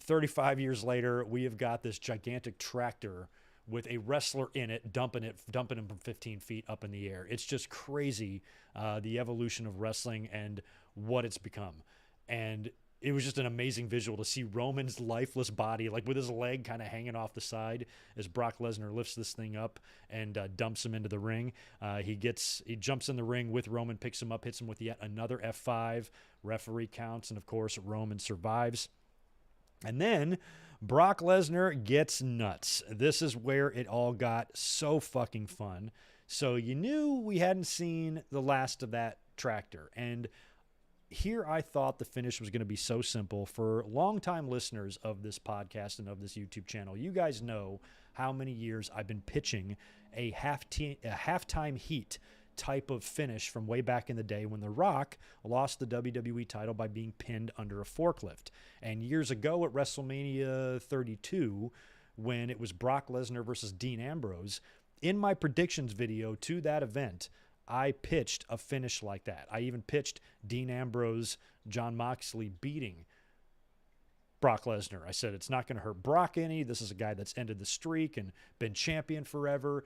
S1: 35 years later, we have got this gigantic tractor with a wrestler in it, dumping him from 15 feet up in the air. It's just crazy, the evolution of wrestling and what it's become. And it was just an amazing visual to see Roman's lifeless body, like with his leg kind of hanging off the side as Brock Lesnar lifts this thing up and dumps him into the ring. He jumps in the ring with Roman, picks him up, hits him with yet another F5. Referee counts, and of course, Roman survives. And then Brock Lesnar gets nuts. This is where it all got so fucking fun. So you knew we hadn't seen the last of that tractor. And here I thought the finish was going to be so simple. For longtime listeners of this podcast and of this YouTube channel, you guys know how many years I've been pitching a halftime heat type of finish from way back in the day when The Rock lost the WWE title by being pinned under a forklift. And years ago at WrestleMania 32, when it was Brock Lesnar versus Dean Ambrose, in my predictions video to that event, I pitched a finish like that. I even pitched Dean Ambrose, Jon Moxley beating Brock Lesnar. I said, it's not going to hurt Brock any. This is a guy that's ended the streak and been champion forever.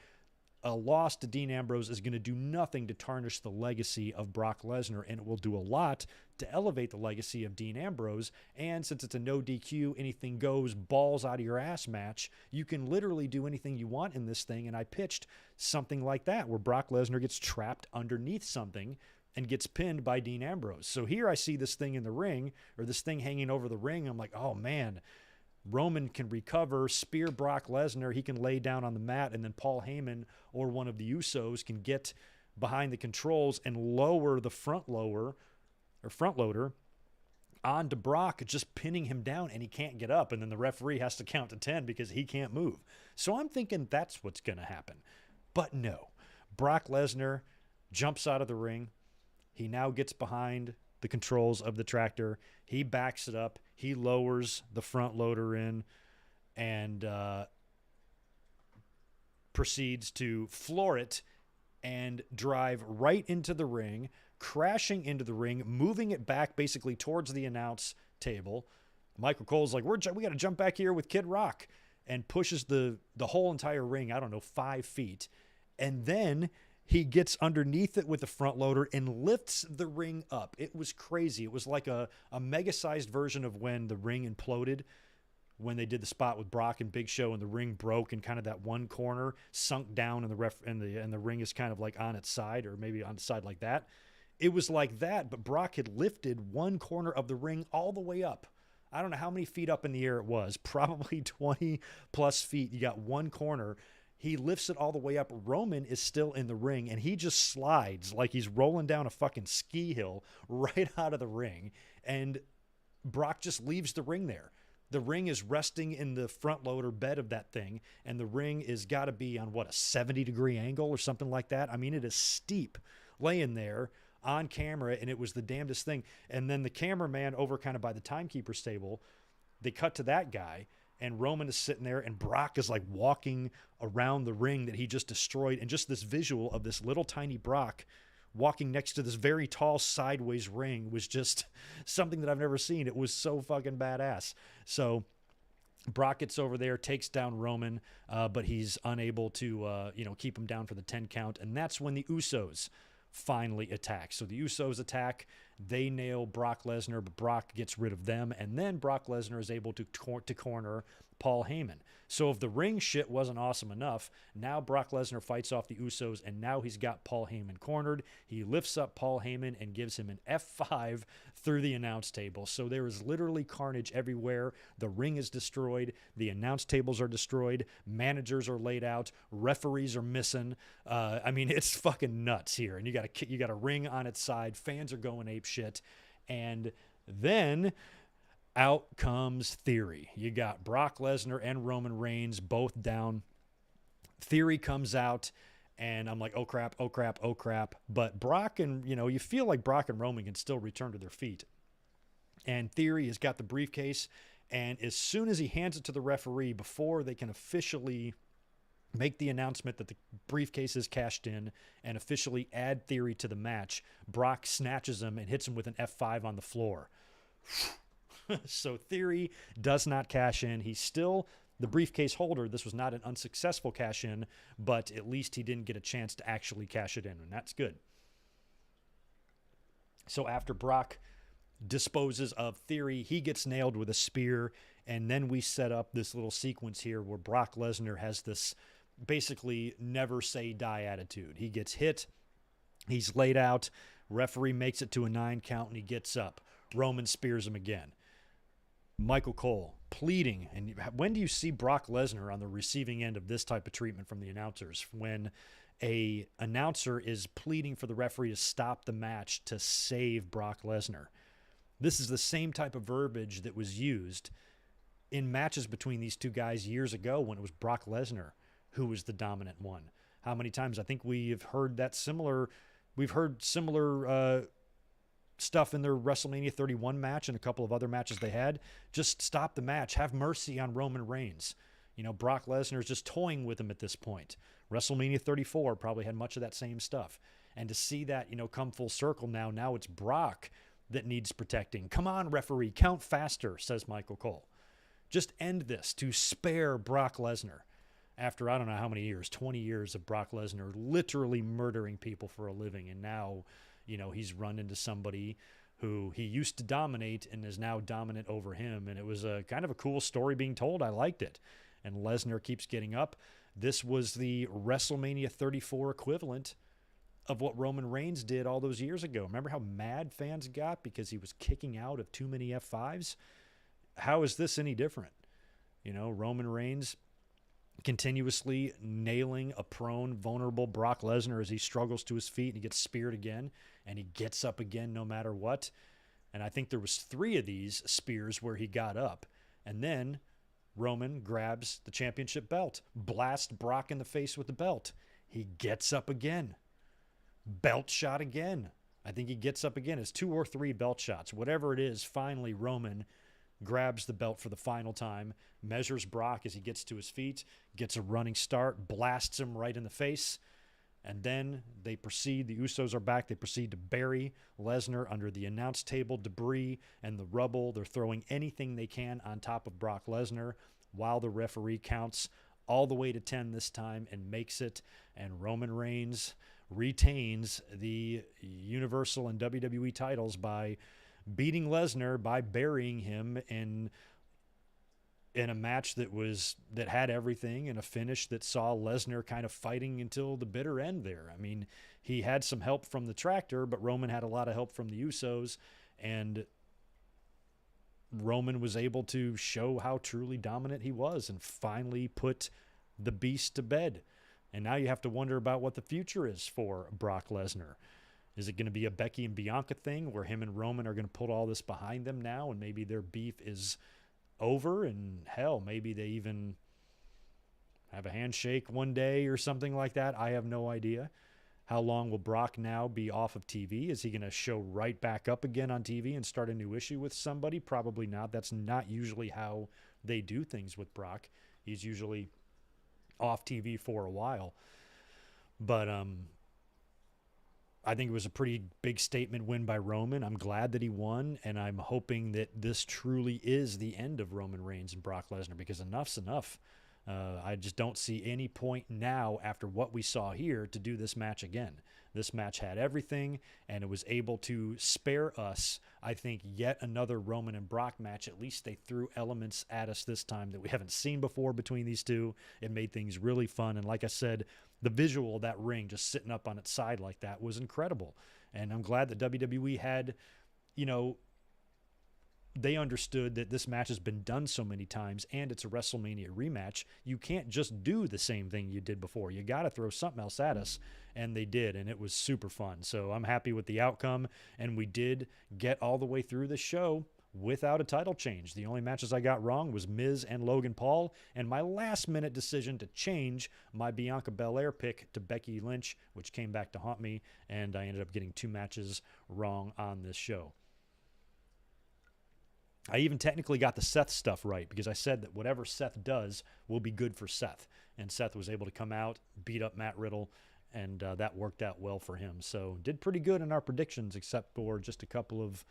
S1: A loss to Dean Ambrose is going to do nothing to tarnish the legacy of Brock Lesnar, and it will do a lot to elevate the legacy of Dean Ambrose. And since it's a no DQ, anything goes, balls out of your ass match, you can literally do anything you want in this thing. And I pitched something like that, where Brock Lesnar gets trapped underneath something and gets pinned by Dean Ambrose. So here I see this thing in the ring, or this thing hanging over the ring. I'm like, oh man, Roman can recover, spear Brock Lesnar, he can lay down on the mat, and then Paul Heyman or one of the Usos can get behind the controls and lower the front loader onto Brock, just pinning him down, and he can't get up, and then the referee has to count to 10 because he can't move. So I'm thinking that's what's going to happen. But no, Brock Lesnar jumps out of the ring. He now gets behind the controls of the tractor. He backs it up. He lowers the front loader in and proceeds to floor it and drive right into the ring, crashing into the ring, moving it back basically towards the announce table. Michael Cole's like, we got to jump back here with Kid Rock, and pushes the whole entire ring, 5 feet. And then he gets underneath it with the front loader and lifts the ring up. It was crazy. It was like a mega-sized version of when the ring imploded, when they did the spot with Brock and Big Show and the ring broke and kind of that one corner sunk down and the ring is kind of like on its side, or maybe on the side like that. It was like that, but Brock had lifted one corner of the ring all the way up. I don't know how many feet up in the air it was, probably 20 plus feet. You got one corner. He lifts it all the way up. Roman is still in the ring, and he just slides like he's rolling down a fucking ski hill right out of the ring. And Brock just leaves the ring there. The ring is resting in the front loader bed of that thing, and the ring is got to be on, what, a 70-degree angle or something like that? I mean, it is steep laying there on camera, and it was the damnedest thing. And then the cameraman over kind of by the timekeeper's table, they cut to that guy, and Roman is sitting there, and Brock is like walking around the ring that he just destroyed. And just this visual of this little tiny Brock walking next to this very tall sideways ring was just something that I've never seen. It was so fucking badass. So Brock gets over there, takes down Roman, but he's unable to, keep him down for the 10 count. And that's when the Usos finally attack. So the Usos attack, they nail Brock Lesnar, but Brock gets rid of them, and then Brock Lesnar is able to corner Paul Heyman. So if the ring shit wasn't awesome enough, now Brock Lesnar fights off the Usos, and now he's got Paul Heyman cornered. He lifts up Paul Heyman and gives him an F5 through the announce table. So there is literally carnage everywhere. The ring is destroyed. The announce tables are destroyed. Managers are laid out. Referees are missing. It's fucking nuts here. And you got a ring on its side. Fans are going ape shit. And then out comes Theory. You got Brock Lesnar and Roman Reigns both down. Theory comes out, and I'm like, oh crap, oh crap, oh crap. But Brock and, you feel like Brock and Roman can still return to their feet. And Theory has got the briefcase, and as soon as he hands it to the referee, before they can officially make the announcement that the briefcase is cashed in and officially add Theory to the match, Brock snatches him and hits him with an F5 on the floor. So Theory does not cash in. He's still the briefcase holder. This was not an unsuccessful cash in, but at least he didn't get a chance to actually cash it in, and that's good. So after Brock disposes of Theory, he gets nailed with a spear, and then we set up this little sequence here where Brock Lesnar has this basically never say die attitude. He gets hit, he's laid out, referee makes it to a 9 count, and he gets up. Roman spears him again. Michael Cole pleading. And when do you see Brock Lesnar on the receiving end of this type of treatment from the announcers? When a announcer is pleading for the referee to stop the match to save Brock Lesnar. This is the same type of verbiage that was used in matches between these two guys years ago when it was Brock Lesnar who was the dominant one. How many times? I think we've heard similar stuff in their WrestleMania 31 match and a couple of other matches they had. Just stop the match. Have mercy on Roman Reigns. Brock Lesnar is just toying with him at this point. WrestleMania 34 probably had much of that same stuff. And to see that, come full circle now it's Brock that needs protecting. Come on, referee, count faster, says Michael Cole. Just end this to spare Brock Lesnar. After I don't know how many years, 20 years of Brock Lesnar literally murdering people for a living, and now he's run into somebody who he used to dominate and is now dominant over him. And it was a kind of a cool story being told. I liked it. And Lesnar keeps getting up. This was the WrestleMania 34 equivalent of what Roman Reigns did all those years ago. Remember how mad fans got because he was kicking out of too many F5s? How is this any different? Roman Reigns continuously nailing a prone, vulnerable Brock Lesnar as he struggles to his feet and he gets speared again, and he gets up again no matter what. And I think there was 3 of these spears where he got up. And then Roman grabs the championship belt, blasts Brock in the face with the belt. He gets up again. Belt shot again. I think he gets up again. It's 2 or 3 belt shots. Whatever it is, finally Roman grabs the belt for the final time, measures Brock as he gets to his feet, gets a running start, blasts him right in the face, and then the Usos are back, they proceed to bury Lesnar under the announce table debris and the rubble. They're throwing anything they can on top of Brock Lesnar while the referee counts all the way to 10 this time and makes it, and Roman Reigns retains the Universal and WWE titles by beating Lesnar, by burying him in a match that had everything, and a finish that saw Lesnar kind of fighting until the bitter end there. I mean, he had some help from the tractor, but Roman had a lot of help from the Usos, and Roman was able to show how truly dominant he was and finally put the beast to bed. And now you have to wonder about what the future is for Brock Lesnar. Is it going to be a Becky and Bianca thing where him and Roman are going to put all this behind them now and maybe their beef is over, and hell, maybe they even have a handshake one day or something like that? I have no idea. How long will Brock now be off of TV? Is he going to show right back up again on TV and start a new issue with somebody? Probably not. That's not usually how they do things with Brock. He's usually off TV for a while. But I think it was a pretty big statement win by Roman. I'm glad that he won, and I'm hoping that this truly is the end of Roman Reigns and Brock Lesnar, because enough's enough. I just don't see any point now after what we saw here to do this match again. This match had everything, and it was able to spare us, I think, yet another Roman and Brock match. At least they threw elements at us this time that we haven't seen before between these two. It made things really fun, and like I said, the visual of that ring just sitting up on its side like that was incredible. And I'm glad that WWE had, they understood that this match has been done so many times and it's a WrestleMania rematch. You can't just do the same thing you did before. You got to throw something else at us, and they did, and it was super fun. So I'm happy with the outcome, and we did get all the way through the show without a title change. The only matches I got wrong was Miz and Logan Paul, and my last-minute decision to change my Bianca Belair pick to Becky Lynch, which came back to haunt me, and I ended up getting 2 matches wrong on this show. I even technically got the Seth stuff right, because I said that whatever Seth does will be good for Seth. And Seth was able to come out, beat up Matt Riddle, and that worked out well for him. So did pretty good in our predictions, except for just a couple of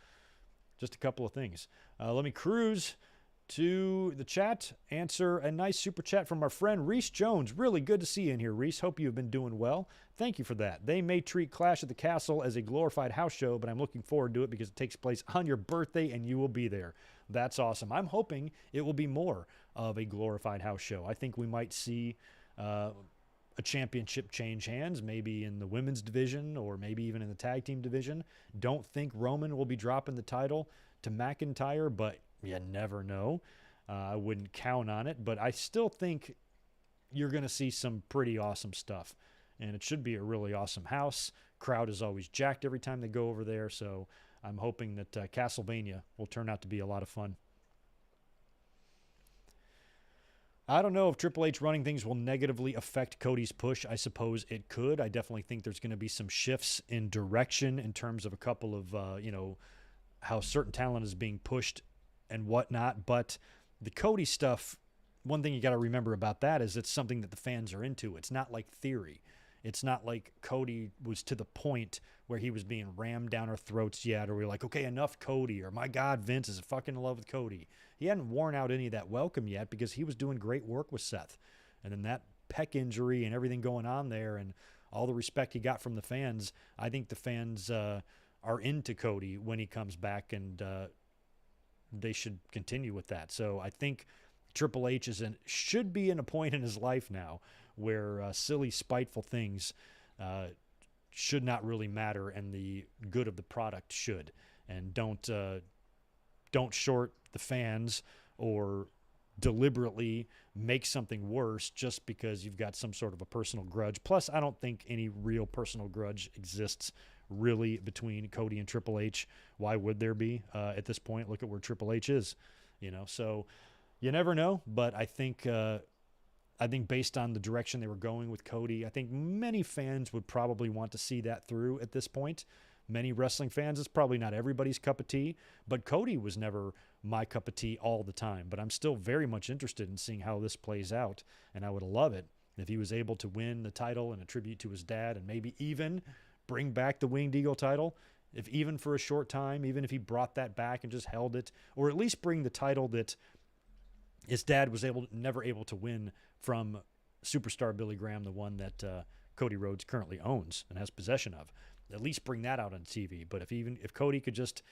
S1: things. Let me cruise to the chat, answer a nice super chat from our friend Reese Jones. Really good to see you in here, Reese. Hope you've been doing well. Thank you for that. They may treat Clash at the Castle as a glorified house show, but I'm looking forward to it because it takes place on your birthday and you will be there. That's awesome. I'm hoping it will be more of a glorified house show. I think we might see a championship change hands, maybe in the women's division or maybe even in the tag team division. Don't think Roman will be dropping the title to McIntyre, but you never know. I wouldn't count on it, but I still think you're going to see some pretty awesome stuff. And it should be a really awesome house. Crowd is always jacked every time they go over there, so I'm hoping that Castlevania will turn out to be a lot of fun. I don't know if Triple H running things will negatively affect Cody's push. I suppose it could. I definitely think there's going to be some shifts in direction in terms of a couple of, how certain talent is being pushed and whatnot. But the Cody stuff, one thing you got to remember about that is it's something that the fans are into. It's not like Theory. It's not like Cody was to the point where he was being rammed down our throats yet, or we're like, okay, enough Cody, or my God, Vince is fucking in love with Cody. He hadn't worn out any of that welcome yet because he was doing great work with Seth. And then that pec injury and everything going on there and all the respect he got from the fans, I think the fans are into Cody when he comes back, and they should continue with that. So I think Triple H should be in a point in his life now where silly, spiteful things should not really matter, and the good of the product should. And don't short the fans or deliberately make something worse just because you've got some sort of a personal grudge. Plus, I don't think any real personal grudge exists really between Cody and Triple H. Why would there be at this point? Look at where Triple H is, So you never know, but I think based on the direction they were going with Cody, I think many fans would probably want to see that through at this point. Many wrestling fans, it's probably not everybody's cup of tea, but Cody was never my cup of tea all the time. But I'm still very much interested in seeing how this plays out, and I would love it if he was able to win the title in a tribute to his dad, and maybe even bring back the Winged Eagle title, if even for a short time, even if he brought that back and just held it, or at least bring the title that his dad was never able to win from Superstar Billy Graham, the one that Cody Rhodes currently owns and has possession of. At least bring that out on TV. But if Cody could just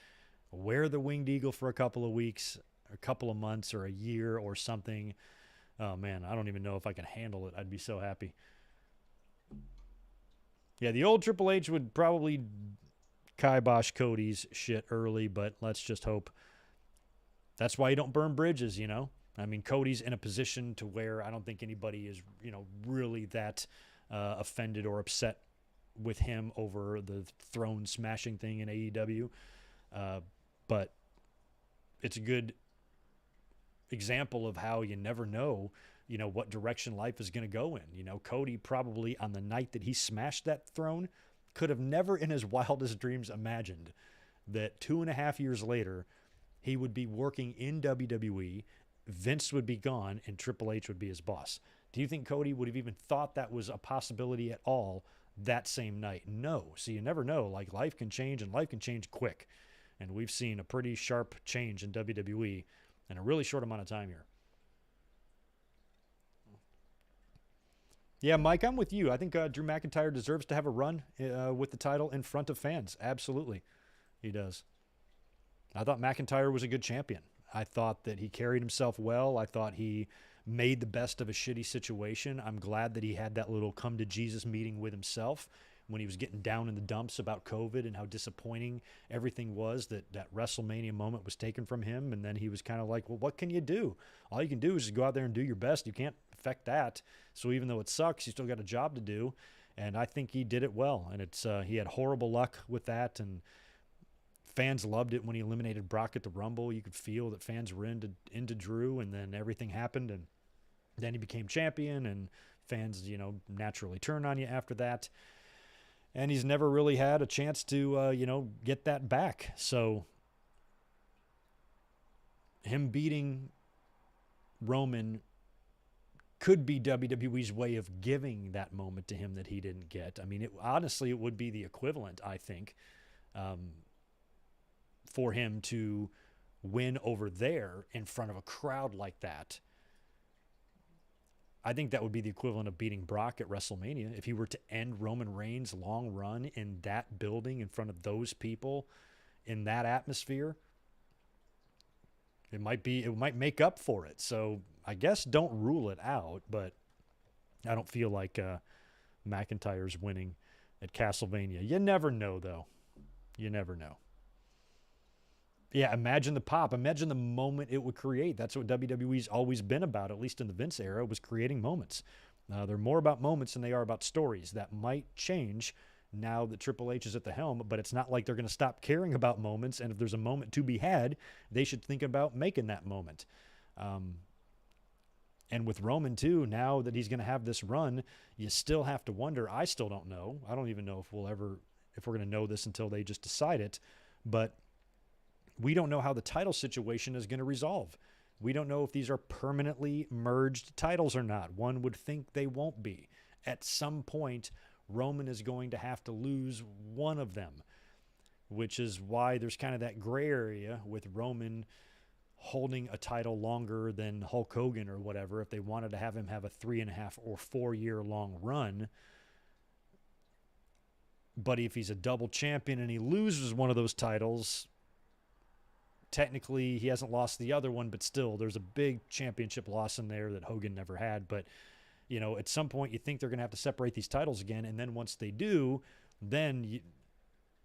S1: wear the Winged Eagle for a couple of weeks, a couple of months, or a year or something, oh man, I don't even know if I can handle it. I'd be so happy. Yeah, the old Triple H would probably kibosh Cody's shit early, but let's just hope. That's why you don't burn bridges, I mean, Cody's in a position to where I don't think anybody is, really that offended or upset with him over the throne smashing thing in AEW. But it's a good example of how you never know, what direction life is going to go in. Cody probably on the night that he smashed that throne could have never in his wildest dreams imagined that 2.5 years later, he would be working in WWE, Vince would be gone, and Triple H would be his boss. Do you think Cody would have even thought that was a possibility at all that same night? No. So you never know. Like, life can change, and life can change quick. And we've seen a pretty sharp change in WWE in a really short amount of time here. Yeah, Mike, I'm with you. I think Drew McIntyre deserves to have a run with the title in front of fans. Absolutely. He does. I thought McIntyre was a good champion. I thought that he carried himself well. I thought he made the best of a shitty situation. I'm glad that he had that little come to Jesus meeting with himself when he was getting down in the dumps about COVID and how disappointing everything was, that WrestleMania moment was taken from him. And then he was kind of like, well, what can you do? All you can do is just go out there and do your best. You can't affect that. So even though it sucks, you still got a job to do. And I think he did it well. And he had horrible luck with that. And fans loved it when he eliminated Brock at the Rumble. You could feel that fans were into Drew, and then everything happened, and then he became champion, and fans, naturally turn on you after that. And he's never really had a chance to, get that back. So him beating Roman could be WWE's way of giving that moment to him that he didn't get. I mean, honestly, it would be the equivalent, I think, for him to win over there in front of a crowd like that. I think that would be the equivalent of beating Brock at WrestleMania. If he were to end Roman Reigns' long run in that building in front of those people in that atmosphere, it might make up for it. So I guess don't rule it out, but I don't feel like McIntyre's winning at Castlevania. You never know, though. You never know. Yeah, imagine the pop. Imagine the moment it would create. That's what WWE's always been about, at least in the Vince era, was creating moments. They're more about moments than they are about stories. That might change now that Triple H is at the helm, but it's not like they're going to stop caring about moments. And if there's a moment to be had, they should think about making that moment. And with Roman, too, now that he's going to have this run, you still have to wonder. I still don't know. I don't even know if we're going to know this until they just decide it. But we don't know how the title situation is going to resolve. We don't know if these are permanently merged titles or not. One would think they won't be. At some point, Roman is going to have to lose one of them, which is why there's kind of that gray area with Roman holding a title longer than Hulk Hogan or whatever, if they wanted to have him have a 3.5 or 4 year long run. But if he's a double champion and he loses one of those titles, technically he hasn't lost the other one, but still there's a big championship loss in there that Hogan never had. But, at some point you think they're going to have to separate these titles again. And then once they do, then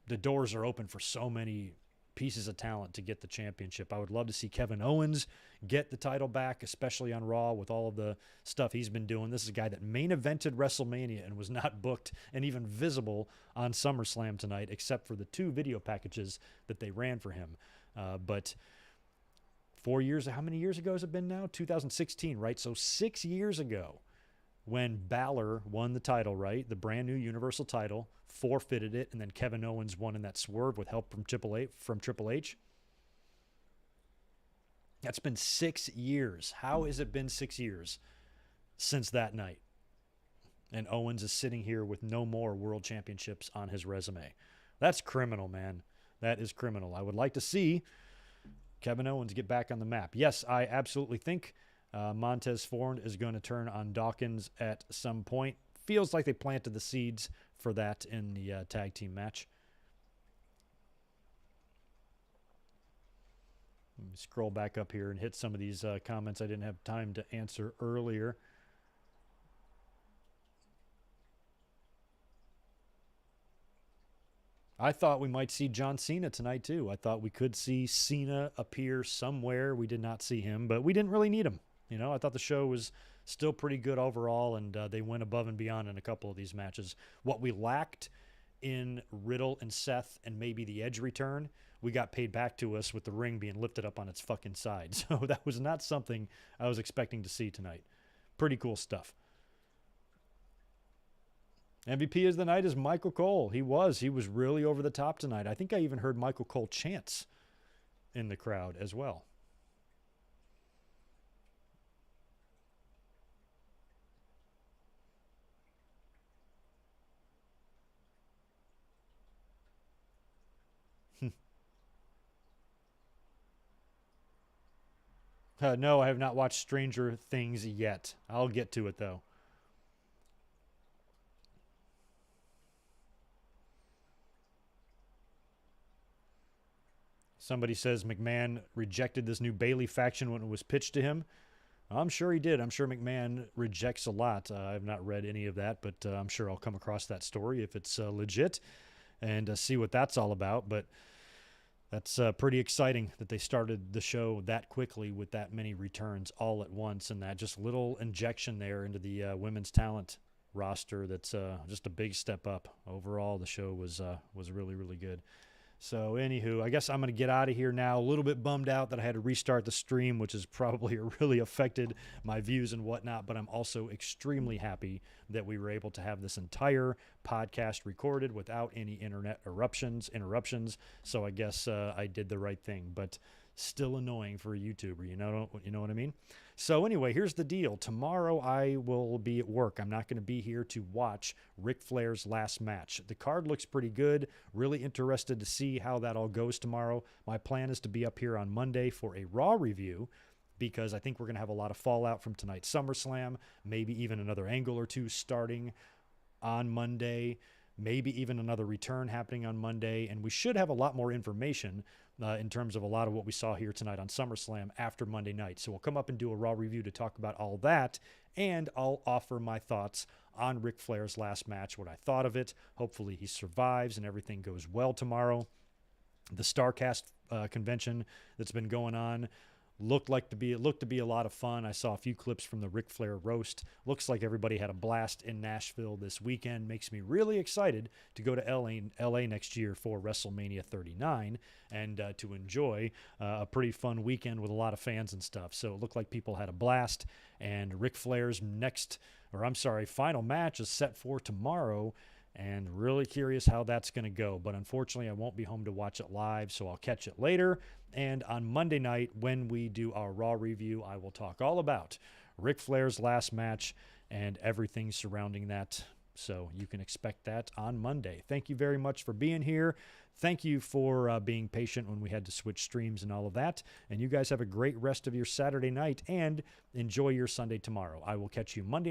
S1: the doors are open for so many pieces of talent to get the championship. I would love to see Kevin Owens get the title back, especially on Raw with all of the stuff he's been doing. This is a guy that main evented WrestleMania and was not booked and even visible on SummerSlam tonight, except for the 2 video packages that they ran for him. But 4 years, how many years ago has it been now? 2016, right? So 6 years ago when Balor won the title, right? The brand new Universal title, forfeited it, and then Kevin Owens won in that swerve with help from Triple H. That's been 6 years. How has it been 6 years since that night? And Owens is sitting here with no more world championships on his resume. That's criminal, man. That is criminal. I would like to see Kevin Owens get back on the map. Yes, I absolutely think Montez Ford is going to turn on Dawkins at some point. Feels like they planted the seeds for that in the tag team match. Let me scroll back up here and hit some of these comments I didn't have time to answer earlier. I thought we might see John Cena tonight, too. I thought we could see Cena appear somewhere. We did not see him, but we didn't really need him. You know, I thought the show was still pretty good overall, and they went above and beyond in a couple of these matches. What we lacked in Riddle and Seth and maybe the Edge return, we got paid back to us with the ring being lifted up on its fucking side. So that was not something I was expecting to see tonight. Pretty cool stuff. MVP of the night is Michael Cole. He was really over the top tonight. I think I even heard Michael Cole chants in the crowd as well. No, I have not watched Stranger Things yet. I'll get to it, though. Somebody says McMahon rejected this new Bayley faction when it was pitched to him. I'm sure he did. I'm sure McMahon rejects a lot. I have not read any of that, but I'm sure I'll come across that story if it's legit and see what that's all about. But that's pretty exciting that they started the show that quickly with that many returns all at once, and that just little injection there into the women's talent roster. That's just a big step up. Overall, the show was really, really good. So, anywho, I guess I'm going to get out of here now. A little bit bummed out that I had to restart the stream, which has probably really affected my views and whatnot, but I'm also extremely happy that we were able to have this entire podcast recorded without any internet interruptions. So I guess I did the right thing, but still annoying for a YouTuber, you know what I mean? So anyway, here's the deal. Tomorrow I will be at work. I'm not going to be here to watch Ric Flair's last match. The card looks pretty good. Really interested to see how that all goes tomorrow. My plan is to be up here on Monday for a Raw review, because I think we're going to have a lot of fallout from tonight's SummerSlam, maybe even another angle or two starting on Monday, maybe even another return happening on Monday, and we should have a lot more information in terms of a lot of what we saw here tonight on SummerSlam after Monday night. So we'll come up and do a Raw review to talk about all that, and I'll offer my thoughts on Ric Flair's last match, what I thought of it. Hopefully he survives and everything goes well tomorrow. The StarCast convention that's been going on looked to be a lot of fun. I saw a few clips from the Ric Flair roast. Looks like everybody had a blast in Nashville this weekend. Makes me really excited to go to LA next year for WrestleMania 39 and to enjoy a pretty fun weekend with a lot of fans and stuff. So it looked like people had a blast. And Ric Flair's final match is set for tomorrow. And really curious how that's going to go. But unfortunately, I won't be home to watch it live, so I'll catch it later. And on Monday night, when we do our Raw review, I will talk all about Ric Flair's last match and everything surrounding that. So you can expect that on Monday. Thank you very much for being here. Thank you for being patient when we had to switch streams and all of that. And you guys have a great rest of your Saturday night and enjoy your Sunday tomorrow. I will catch you Monday night.